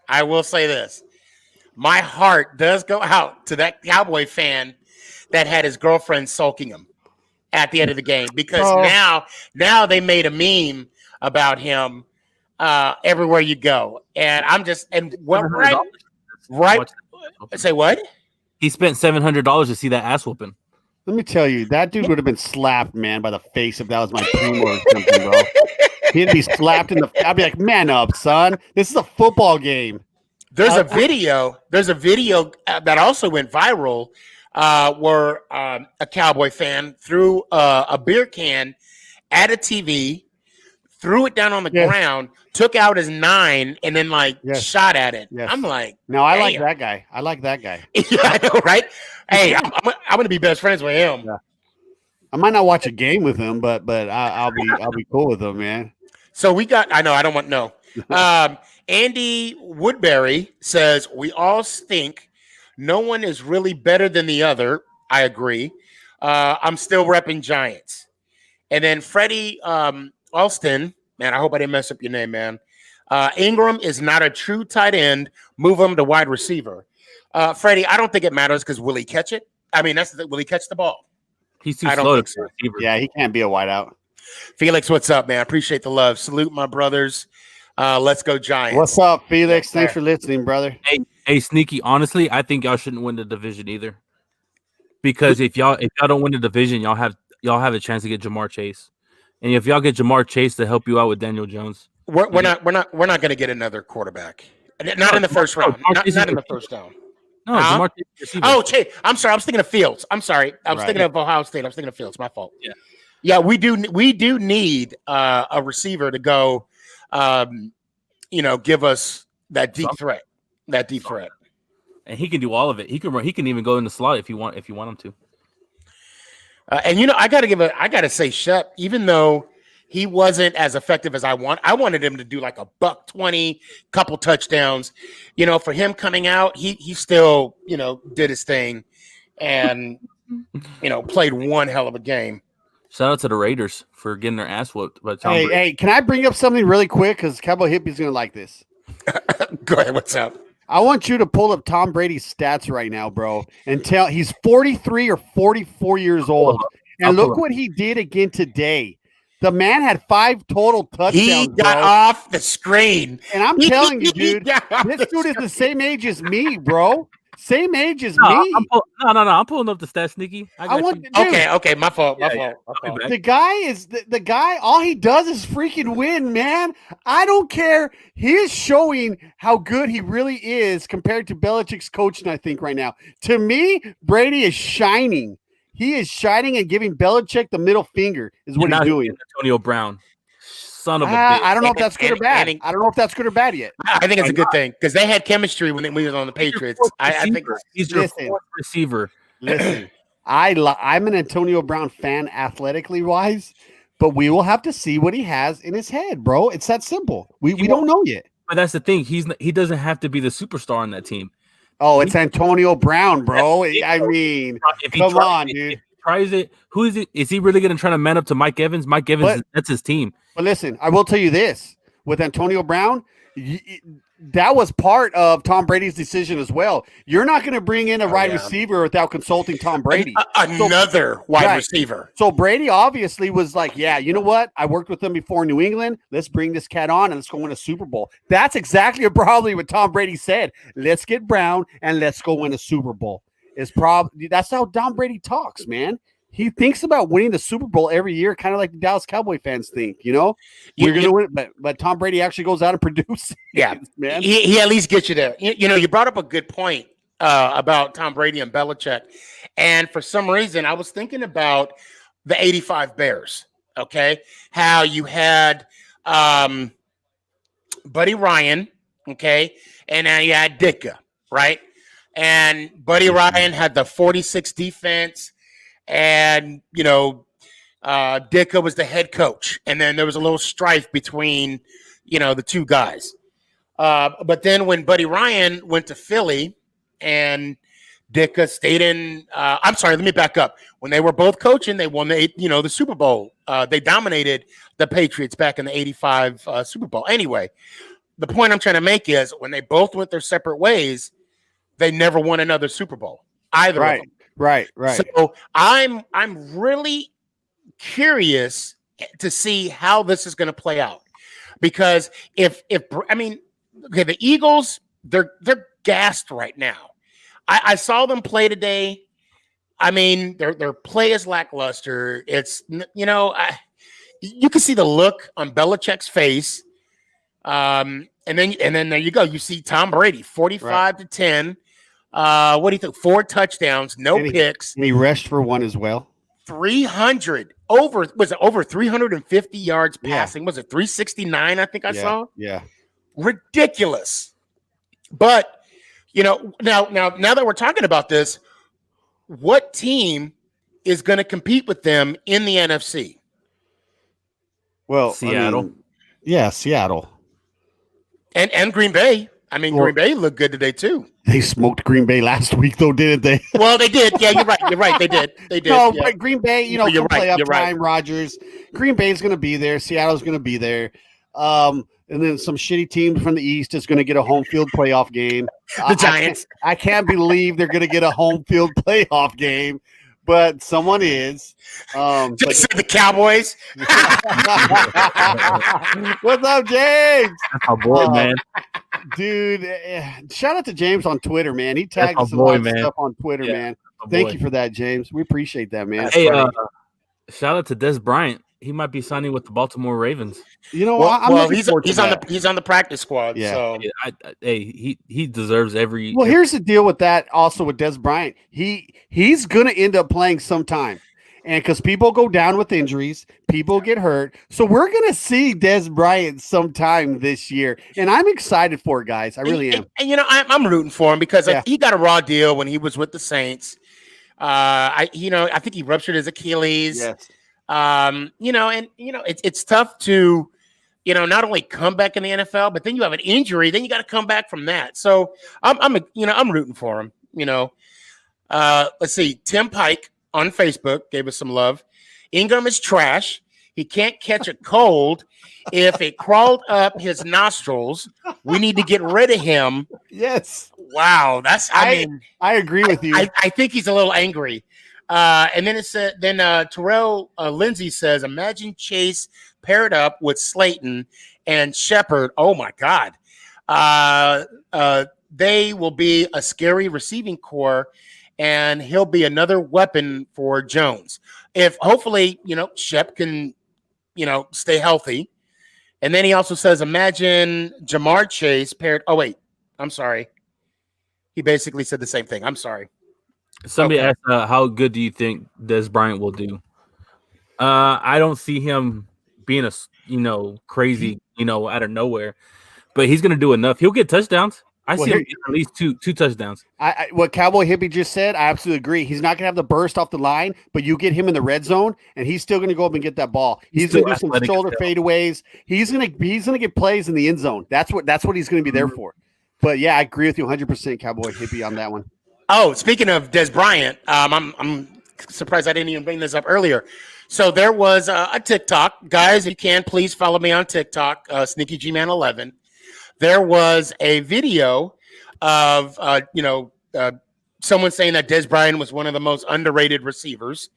My heart does go out to that Cowboy fan that had his girlfriend sulking him at the end of the game because now they made a meme about him everywhere you go. And I'm just right. Say what? He spent $700 to see that ass whooping. Let me tell you, that dude would have been slapped, man, by the face if that was my team or something, bro. He'd be slapped in the. I'd be like, man up, son. This is a football game. There's a video that also went viral where a Cowboy fan threw a beer can at a TV, threw it down on the ground, took out his 9, and then shot at it. Yes. I'm like, no, I like that guy. yeah, I know, right? Hey, I'm going to be best friends with him. Yeah. I might not watch a game with him, but I'll be cool with him, man. So we got. I know. I don't want no. Andy Woodbury says we all think no one is really better than the other. I agree. I'm still repping Giants. And then Freddie Alston, man, I hope I didn't mess up your name, man. Ingram is not a true tight end. Move him to wide receiver. Freddie, I don't think it matters because will he catch it? I mean, will he catch the ball? He's too slow to receiver. Yeah, he can't be a wideout. Felix, what's up, man? Appreciate the love. Salute my brothers. Let's go Giants. What's up, Felix? Thanks for listening, brother. Hey, Sneaky. Honestly, I think y'all shouldn't win the division either. Because if y'all don't win the division, y'all have a chance to get Jamar Chase. And if y'all get Jamar Chase to help you out with Daniel Jones, we're not going to get another quarterback. Not in the first round. Not in the first round. No, Jamar Chase. Oh, Chase. I'm sorry. I was thinking of Fields. I'm sorry. I was thinking of Ohio State. I was thinking of Fields. My fault. Yeah. We do need a receiver to go. Give us that deep threat. And he can do all of it. He can even go in the slot if you want him to. And I gotta say, Shep, even though he wasn't as effective as I wanted him to do like a $120, couple touchdowns. For him coming out, he still did his thing, and played one hell of a game. Shout out to the Raiders for getting their ass whooped by Tom Brady. Hey, can I bring up something really quick? Because Cowboy Hippie's gonna like this. Go ahead. What's up? I want you to pull up Tom Brady's stats right now, bro, and tell he's 43 or 44 years old. And look what he did again today. The man had 5 total touchdowns. He got off the screen. And I'm telling you, dude, this dude is the same age as me, bro. Same age as me. I'm pulling up the stats, Sneaky. Okay. My fault. The guy. All he does is freaking win, man. I don't care. He is showing how good he really is compared to Belichick's coaching. I think right now, to me, Brady is shining. He is shining and giving Belichick the middle finger. Is what And he's now doing. Antonio Brown, son of a bitch. I don't know if that's good or bad. I don't know if that's good or bad yet. I think it's a good thing because they had chemistry when we was on the Patriots. I think he's your fourth receiver. Listen, I'm an Antonio Brown fan athletically wise, but we will have to see what he has in his head, bro. It's that simple. We don't know yet. But that's the thing. He doesn't have to be the superstar on that team. Oh, it's Antonio Brown, bro. I mean, come on, dude. If he tries it, who is it? Is he really going to try to man up to Mike Evans? Mike Evans, that's his team. But listen, I will tell you this. With Antonio Brown, that was part of Tom Brady's decision as well. You're not going to bring in a wide receiver without consulting Tom Brady. Another wide receiver. So Brady obviously was like, yeah, you know what? I worked with him before in New England. Let's bring this cat on and let's go win a Super Bowl. That's exactly probably what Tom Brady said. Let's get Brown and let's go win a Super Bowl. That's how Tom Brady talks, man. He thinks about winning the Super Bowl every year, kind of like the Dallas Cowboy fans think, you know? We're going to win, but Tom Brady actually goes out and produces. Yeah, man. He at least gets you there. You brought up a good point about Tom Brady and Belichick. And for some reason, I was thinking about the 85 Bears, okay? How you had Buddy Ryan, okay? And now you had Ditka, right? And Buddy Ryan had the 46 defense. And, Ditka was the head coach. And then there was a little strife between, the two guys. But then when Buddy Ryan went to Philly and Ditka stayed in, I'm sorry, let me back up. When they were both coaching, they won the Super Bowl. They dominated the Patriots back in the 85 Super Bowl. Anyway, the point I'm trying to make is when they both went their separate ways, they never won another Super Bowl. Either of them. Right. So I'm really curious to see how this is going to play out, because the Eagles, they're gassed right now. I saw them play today. I mean, their play is lackluster. It's you can see the look on Belichick's face. And then there you go. You see Tom Brady 45-10. What do you think? 4 touchdowns, no picks. And he rushed for one as well. 300 over 350 yards passing. Was it 369? I think I saw. Yeah. Ridiculous. But now that we're talking about this, what team is going to compete with them in the NFC? Well, Seattle. Seattle. And Green Bay. Green Bay looked good today too. They smoked Green Bay last week, though, didn't they? Well, they did. Yeah, you're right. They did. No, yeah. but Green Bay, you're right. playoff You're right. time, Rodgers. Green Bay's going to be there. Seattle's going to be there. And then some shitty team from the East is going to get a home field playoff game. The Giants. I can't believe they're going to get a home field playoff game, but someone is. Just the Cowboys. What's up, James? That's my boy, man. Dude, shout out to James on Twitter, man. He tagged us a lot of stuff on Twitter, man. Thank you for that, James. We appreciate that, man. Hey, shout out to Des Bryant. He might be signing with the Baltimore Ravens. You know what? He's on the practice squad. Yeah. So he deserves every. Well, here's the deal with that. Also with Des Bryant, he's gonna end up playing sometime. And because people go down with injuries, people get hurt. So we're going to see Des Bryant sometime this year. And I'm excited for it, guys. I really am. And I'm rooting for him because he got a raw deal when he was with the Saints. I think he ruptured his Achilles. Yes. It's tough to, not only come back in the NFL, but then you have an injury, then you got to come back from that. So I'm rooting for him, let's see. Tim Pike on Facebook gave us some love. Ingram is trash. He can't catch a cold. If it crawled up his nostrils, we need to get rid of him. Yes. Wow. I agree with you. I think he's a little angry. And then Terrell Lindsay says, imagine Chase paired up with Slayton and Shepard. Oh my God. They will be a scary receiving core, and he'll be another weapon for Jones. If hopefully, Shep can, stay healthy. And then he also says, imagine Jamar Chase paired. Oh, wait, I'm sorry. He basically said the same thing. I'm sorry. Somebody Okay. asked, how good do you think Des Bryant will do? I don't see him being crazy, out of nowhere. But he's going to do enough. He'll get touchdowns. I Well, see him here, get at least two touchdowns. what Cowboy Hippie just said, I absolutely agree. He's not going to have the burst off the line, but you get him in the red zone, and he's still going to go up and get that ball. He's going to do some athletic as shoulder hell. fadeaways. He's going to get plays in the end zone. That's what he's going to be there for. But yeah, I agree with you 100%, Cowboy Hippie, on that one. Oh, speaking of Des Bryant, I'm surprised I didn't even bring this up earlier. So there was a TikTok, guys. If you can, please follow me on TikTok, Sneaky G Man 11. There was a video of someone saying that Des Bryant was one of the most underrated receivers,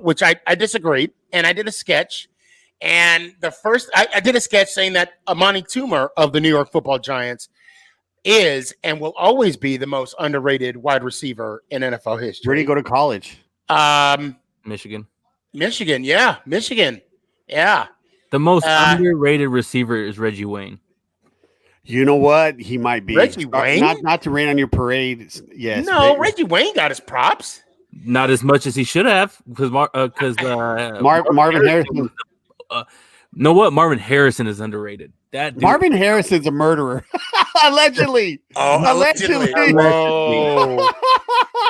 which I disagreed, and I did a sketch. And I did a sketch saying that Amani Toomer of the New York Football Giants is and will always be the most underrated wide receiver in NFL history. Where do you go to college? Michigan. Michigan, yeah. Michigan. Yeah. The most underrated receiver is Reggie Wayne. You know what? He might be. Reggie Wayne? Not to rain on your parade. Yes. No, Reggie Wayne got his props. Not as much as he should have, because Marvin Harrison. Know what? Marvin Harrison is underrated. That dude, Marvin Harrison's a murderer. Allegedly. Allegedly. Whoa.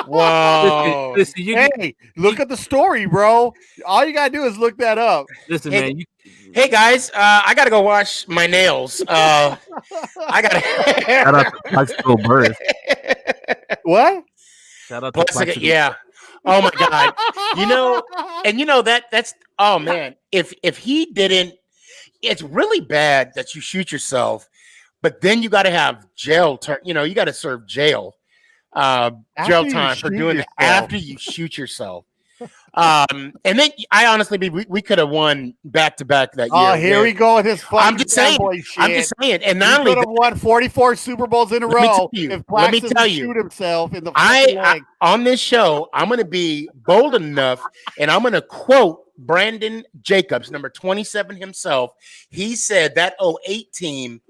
Whoa. Listen, hey, look at the story, bro. All you gotta do is look that up. Listen, Hey, man. Hey guys, I gotta go wash my nails. I gotta Shout out to Plaxico Burris. What? Shout out to Plaxico. Yeah. Oh my God. That's oh man. If he didn't, it's really bad that you shoot yourself, but then you got to have jail term. You got to serve jail time for doing it after you shoot yourself. And then I honestly, we could have won back to back that year. Oh, here we go with his I'm just saying. And not only could have won 44 Super Bowls in a row. Let me tell you, shoot himself in the I on this show, I'm going to be bold enough, and I'm going to quote Brandon Jacobs, number 27 himself. He said that 08 team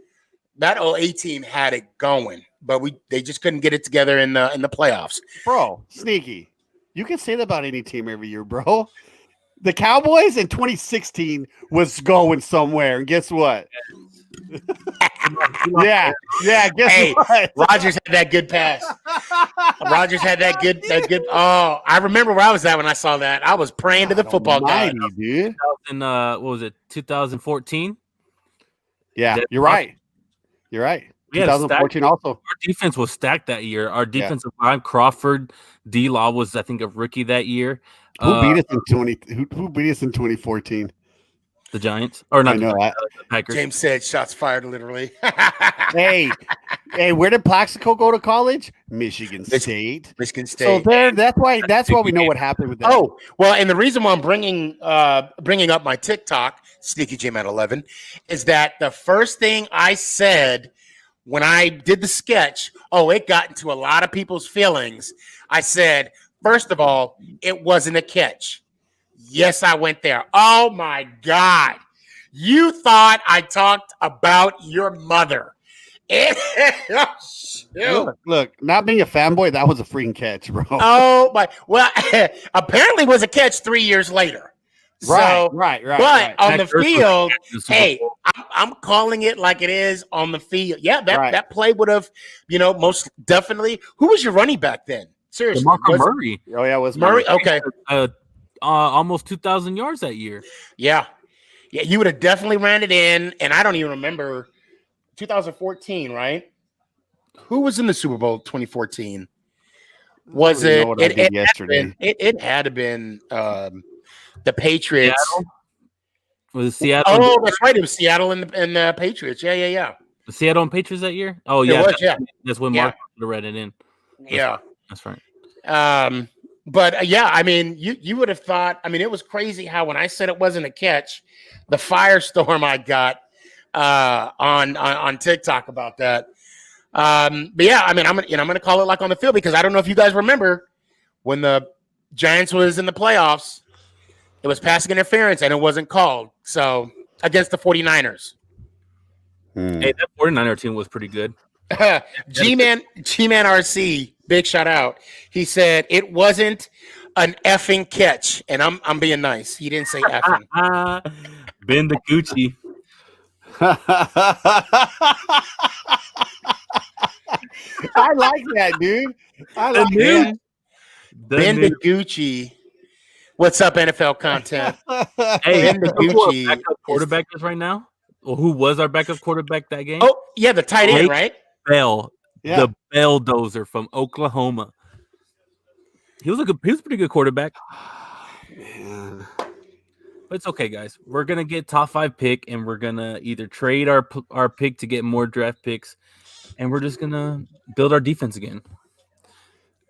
had it going, but they just couldn't get it together in the playoffs. Bro, Sneaky. You can say that about any team every year, bro. The Cowboys in 2016 was going somewhere, and guess what? yeah. Guess what? Rodgers had that good pass. Rodgers had that good. Oh, I remember where I was at when I saw that. I was praying to the football god, dude. What was it? 2014. Yeah, you're right. You're right. 2014 also. Our defense was stacked that year. Our defensive line, Crawford, D-Law was, I think, a rookie that year. Who beat us in Who beat us in 2014? The Giants, or not? The Packers. James said, "Shots fired." Literally. hey, where did Plaxico go to college? Michigan State. Michigan State. So that's why we know what happened with that. Oh, well, and the reason why I'm bringing up my TikTok, Sneaky J Man 11, is that the first thing I said when I did the sketch, it got into a lot of people's feelings. I said, first of all, it wasn't a catch. Yes, I went there. Oh my God. You thought I talked about your mother. Look, not being a fanboy, that was a freaking catch, bro. Oh my, well, apparently it was a catch 3 years later. Right. But on the field, hey, I'm calling it like it is on the field. Yeah, that play would have, most definitely. Who was your running back then? Seriously, Marco Murray. Oh yeah, it was Murray. Okay, almost 2,000 yards that year. Yeah, you would have definitely ran it in, and I don't even remember 2014, right? Who was in the Super Bowl 2014? Was it? Yesterday. It had to been the Patriots. Seattle? Was it Seattle? Oh, that's right. It was Seattle and the Patriots. Yeah. The Seattle and Patriots that year? Oh, yeah. That's when Mark would have read it in. That's right. But I mean, you would have thought. I mean, it was crazy how when I said it wasn't a catch, the firestorm I got on TikTok about that. But yeah, I mean, I'm gonna call it like on the field because I don't know if you guys remember when the Giants was in the playoffs. It was passing interference, and it wasn't called. So, against the 49ers. Hey, that 49er team was pretty good. G-Man RC big shout out. He said it wasn't an effing catch, and I'm being nice. He didn't say effing. Ben the Gucci. I like that, dude. I like Ben, The Ben new- the Gucci. What's up, NFL content? that. Hey, Ben the you know who our Gucci backup quarterback is right now? Or who was our backup quarterback that game? Oh, yeah, the tight end, Blake right? Bell, Yeah. the Belldozer from Oklahoma. He was a pretty good quarterback. Man. But it's okay, guys. We're gonna get top 5 pick, and we're gonna either trade our pick to get more draft picks, and we're just gonna build our defense again.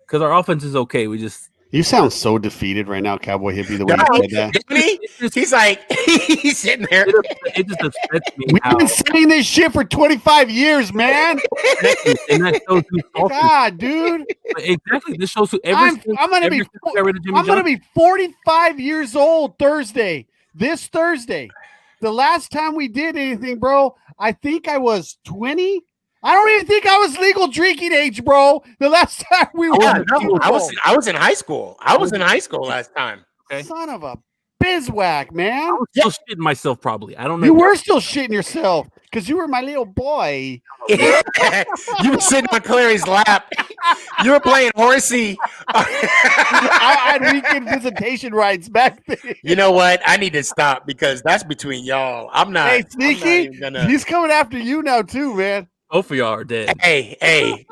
Because our offense is okay. We just You sound so defeated right now, Cowboy Hippie, the way you said that. Didn't he? He's like, he's sitting there. it just upsets me We've how been saying this shit for 25 years, man. and that shows who's fault. God, dude. Exactly. This shows who I'm gonna be 45 years old this Thursday. The last time we did anything, bro, I think I was 20. I don't even think I was legal drinking age, bro. The last time we were, Yeah, no, I was in high school. I was in high school last time. Okay. son of a bizwhack, man. I was still shitting myself probably. I don't know. You were still shitting yourself because you were my little boy. You were sitting on Clary's lap. You were playing horsey. I had weekend visitation rights back then. You know what? I need to stop because that's between y'all. I'm not. Hey, I'm not Sneaky, even gonna- he's coming after you now too, man. Both of y'all are dead. Hey,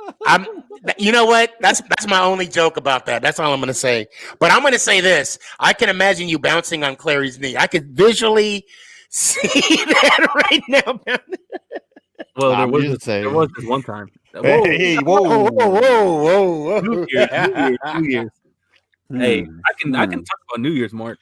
you know what? That's my only joke about that. That's all I'm gonna say. But I'm gonna say this. I can imagine you bouncing on Clary's knee. I could visually see that right now. Well, I'm there just saying. was this one time. Hey, Whoa, whoa. 2 years. 2 years. Hey, I can talk about New Year's, Mark.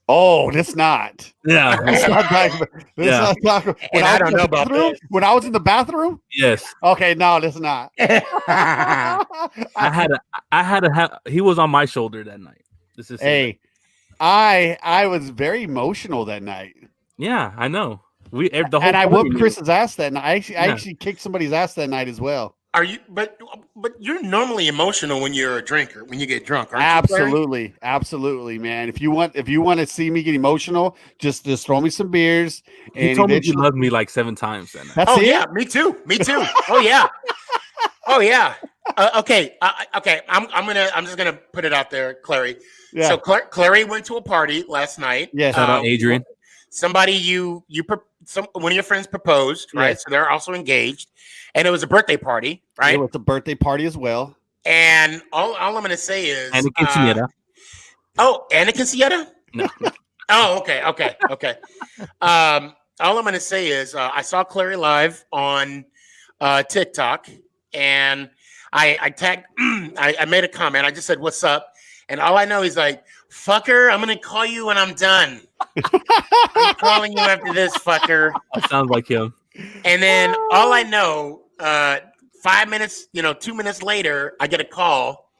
Oh, that's not. Yeah. Let's not talk about. Let's not talk about. And I don't know about this. When I was in the bathroom. Yes. Okay, no, that's not. He was on my shoulder that night. This is Hey, I was very emotional that night, yeah, I know. The whole and I party whooped knew. Chris's ass that night. I Yeah. actually kicked somebody's ass that night as well. Are you? But you're normally emotional when you're a drinker. When you get drunk, aren't you, Clary? Absolutely, man. If you want to see me get emotional, just throw me some beers. He And told me he eventually- loved me like 7 times that night. That's Oh it. yeah, me too. Oh yeah. Oh yeah. Okay. Okay. I'm just gonna put it out there, Clary. Yeah. So Clary went to a party last night. Yes. Shout out Adrian. Somebody one of your friends proposed, right? Yes. So they're also engaged, and it was a birthday party, right? It was a birthday party as well. And all I'm gonna say is, And the quinceañera. oh, and a quinceañera? No. Oh, okay. All I'm gonna say is, I saw Clary live on TikTok, and I tagged, I made a comment. I just said, "What's up?" And all I know is like, "Fucker, I'm gonna call you when I'm done. I'm calling you after this, fucker." That sounds like him. And then all I know, 5 minutes, 2 minutes later, I get a call.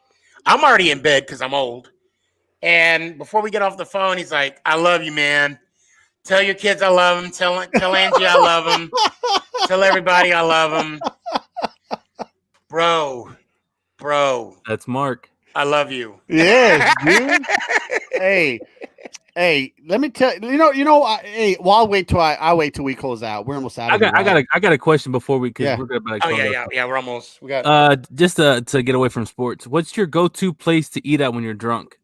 I'm already in bed because I'm old. And before we get off the phone, he's like, "I love you, man. Tell your kids I love them. Tell Angie I love them. Tell everybody I love them." Bro, That's Mark. I love you. Yes, dude. Hey, let me tell you. Well, I'll wait till we close out. We're almost out. I got a question before we Yeah. we're gonna Oh yeah. We're almost. We got. Just to get away from sports. What's your go-to place to eat at when you're drunk?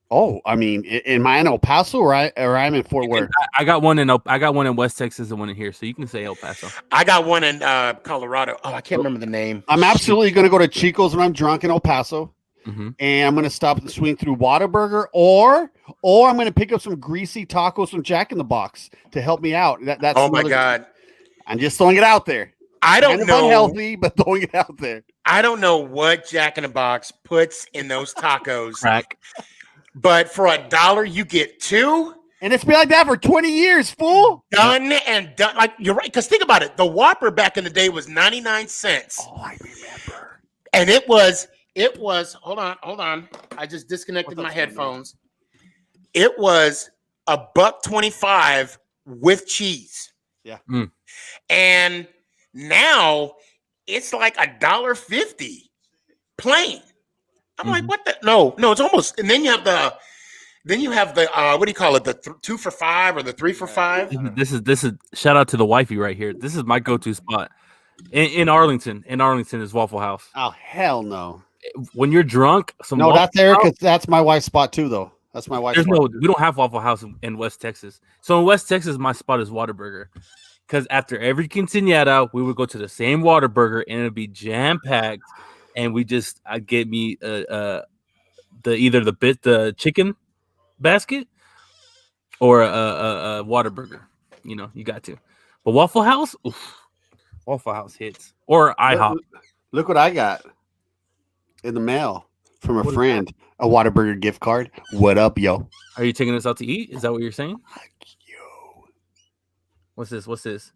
Oh, I mean, am I in El Paso or I'm in Fort Worth? I got one in West Texas and one in here, so you can say El Paso. I got one in Colorado. Oh, I can't remember the name. I'm absolutely going to go to Chico's when I'm drunk in El Paso, Mm-hmm. and I'm going to stop and swing through Whataburger, or I'm going to pick up some greasy tacos from Jack in the Box to help me out. That's Oh my God. I'm just throwing it out there. I don't Kind of know. unhealthy, but throwing it out there. I don't know what Jack in the Box puts in those tacos, Crack. but for $1 you get 2. And it's been like that for 20 years, fool. Done and done. Like, you're right. Because think about it. The Whopper back in the day was 99 cents. Oh, I remember. And it was, hold on. I just disconnected What's my up, headphones. It was $1.25 with cheese. Yeah. Mm. And now it's like $1.50 plain. I'm like, Mhm. what the? No, it's almost. And then you have the what do you call it? The 2 for $5 or the 3 for $5? This is shout out to the wifey right here. This is my go-to spot in Arlington. In Arlington is Waffle House. Oh hell no. When you're drunk, some No, Waffle that's Eric. House, That's my wife's spot too, though. That's my wife's there's spot. no, we don't have Waffle House in West Texas. So in West Texas, my spot is Whataburger. Because after every quinceañera, we would go to the same Whataburger and it'd be jam packed, and I'd get me the chicken basket or a Whataburger. You know, you got to. But Waffle House, oof, Waffle House hits or IHOP. Look what I got in the mail from a What is friend. A Whataburger gift card. What up, yo? Are you taking us out to eat? Is that what you're saying? Yo. What's this?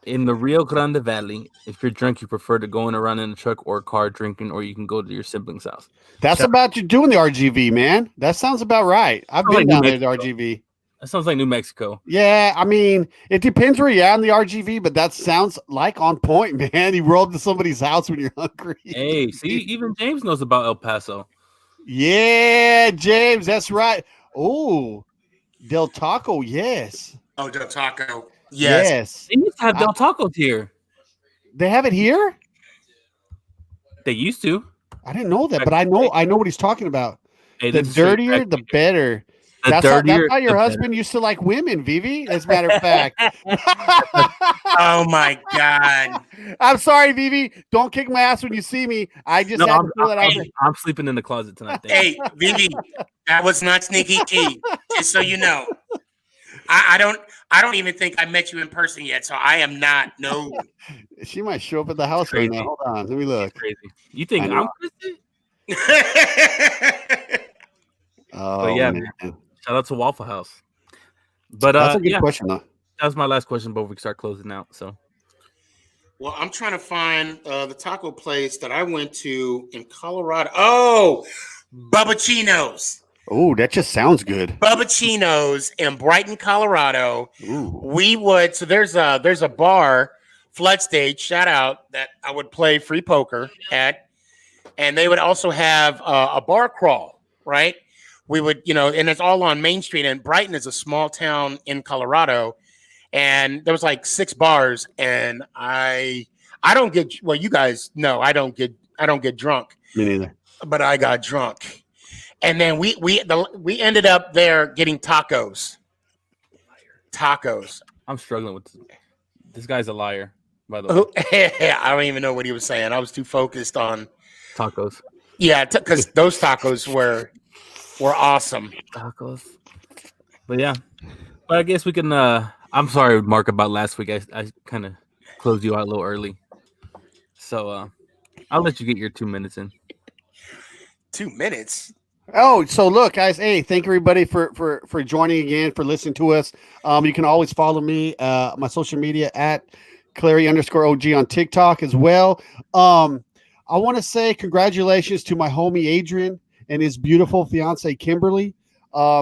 In the Rio Grande Valley, if you're drunk, you prefer to go in around in a truck or a car drinking, or you can go to your sibling's house. That's Shout- about you doing the RGV, man. That sounds about right. I've Sounds been like down New there to the RGV. That sounds like New Mexico. Yeah, I mean, it depends where you're at in the RGV, but that sounds like on point, man. You roll up to somebody's house when you're hungry. Hey, see, even James knows about El Paso. Yeah, James, that's right. Oh, Del Taco, yes. Oh, Del Taco. Yes. They used to have Del Tacos here. They have it here? They used to. I didn't know that, but I know what he's talking about. Hey, The this is straight dirtier, back the here. better. The That's dirtier, how your the husband used to like women, Vivi, as a matter of fact. Oh my God. I'm sorry, Vivi. Don't kick my ass when you see me. I just No, had to throw that out there. I'm sleeping in the closet tonight. Thank you. Hey, Vivi, that was not sneaky tea. Just so you know. I don't even think I met you in person yet, so I am not. No. She might show up at the house right Crazy. now. Hold on. Let me look. Crazy. You think I know. I'm crazy? Oh, yeah, man. Shout out to Waffle House. But That's a good yeah, question, though. that was my last question, but we can start closing out. So Well, I'm trying to find the taco place that I went to in Colorado. Oh, Bubba Chino's. Oh, that just sounds good. Bubba Chino's in Brighton, Colorado. Ooh. We would there's a bar, Flood Stage, shout out, that I would play free poker at, and they would also have a bar crawl, right? We would, and it's all on Main Street, and Brighton is a small town in Colorado, and there was like 6 bars, and I don't get, well, you guys know I don't get drunk, Me neither. but I got drunk. And then we ended up there getting tacos. I'm struggling with this guy's a liar, by the way. I don't even know what he was saying. I was too focused on Tacos. yeah, because those tacos were awesome. Tacos. But yeah. But I guess we can I'm sorry, Mark, about last week. I kind of closed you out a little early. So I'll let you get your 2 minutes in. 2 minutes. Oh, so look, guys. Hey, thank everybody for joining again, for listening to us. You can always follow me, my social media at Clary_OG on TikTok as well. I want to say congratulations to my homie Adrian and his beautiful fiance Kimberly.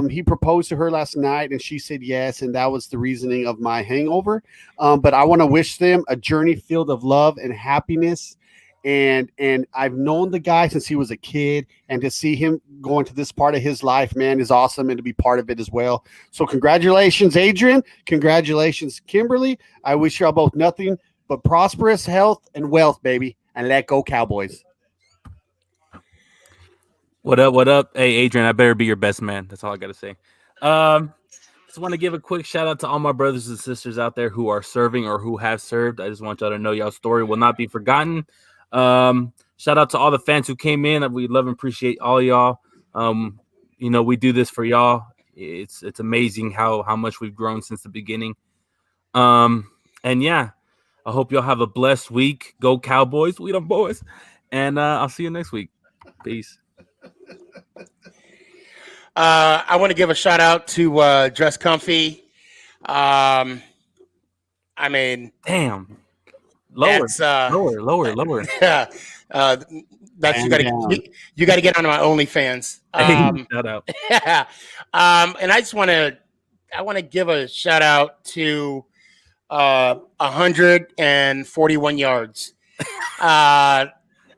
He proposed to her last night and she said yes, and that was the reasoning of my hangover. But I want to wish them a journey filled of love and happiness. And I've known the guy since he was a kid, and to see him go into this part of his life, man, is awesome, and to be part of it as well. So congratulations, Adrian. Congratulations, Kimberly. I wish y'all both nothing but prosperous health and wealth, baby. And let go, Cowboys. What up? What up? Hey, Adrian, I better be your best man. That's all I got to say. Just want to give a quick shout out to all my brothers and sisters out there who are serving or who have served. I just want y'all to know y'all's story will not be forgotten. Shout out to all the fans who came in. We love and appreciate all y'all. We do this for y'all. It's amazing how much we've grown since the beginning. And yeah, I hope y'all have a blessed week. Go Cowboys, we them boys. And I'll see you next week. Peace. I want to give a shout out to Dress Comfy. I mean, Damn. Lower. that's Lower. yeah. That's you got to get onto my OnlyFans. Shout out. And I want to give a shout out to 141 yards. And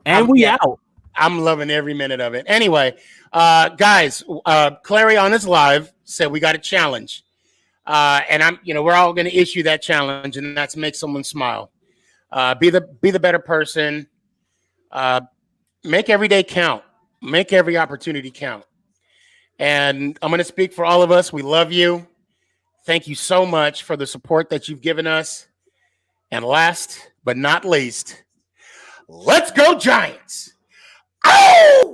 out. I'm loving every minute of it. Anyway, guys, Clary on his live said we got a challenge. And we're all going to issue that challenge, and that's make someone smile. Be the better person. Make every day count. Make every opportunity count. And I'm going to speak for all of us. We love you. Thank you so much for the support that you've given us. And last but not least, let's go Giants. Oh!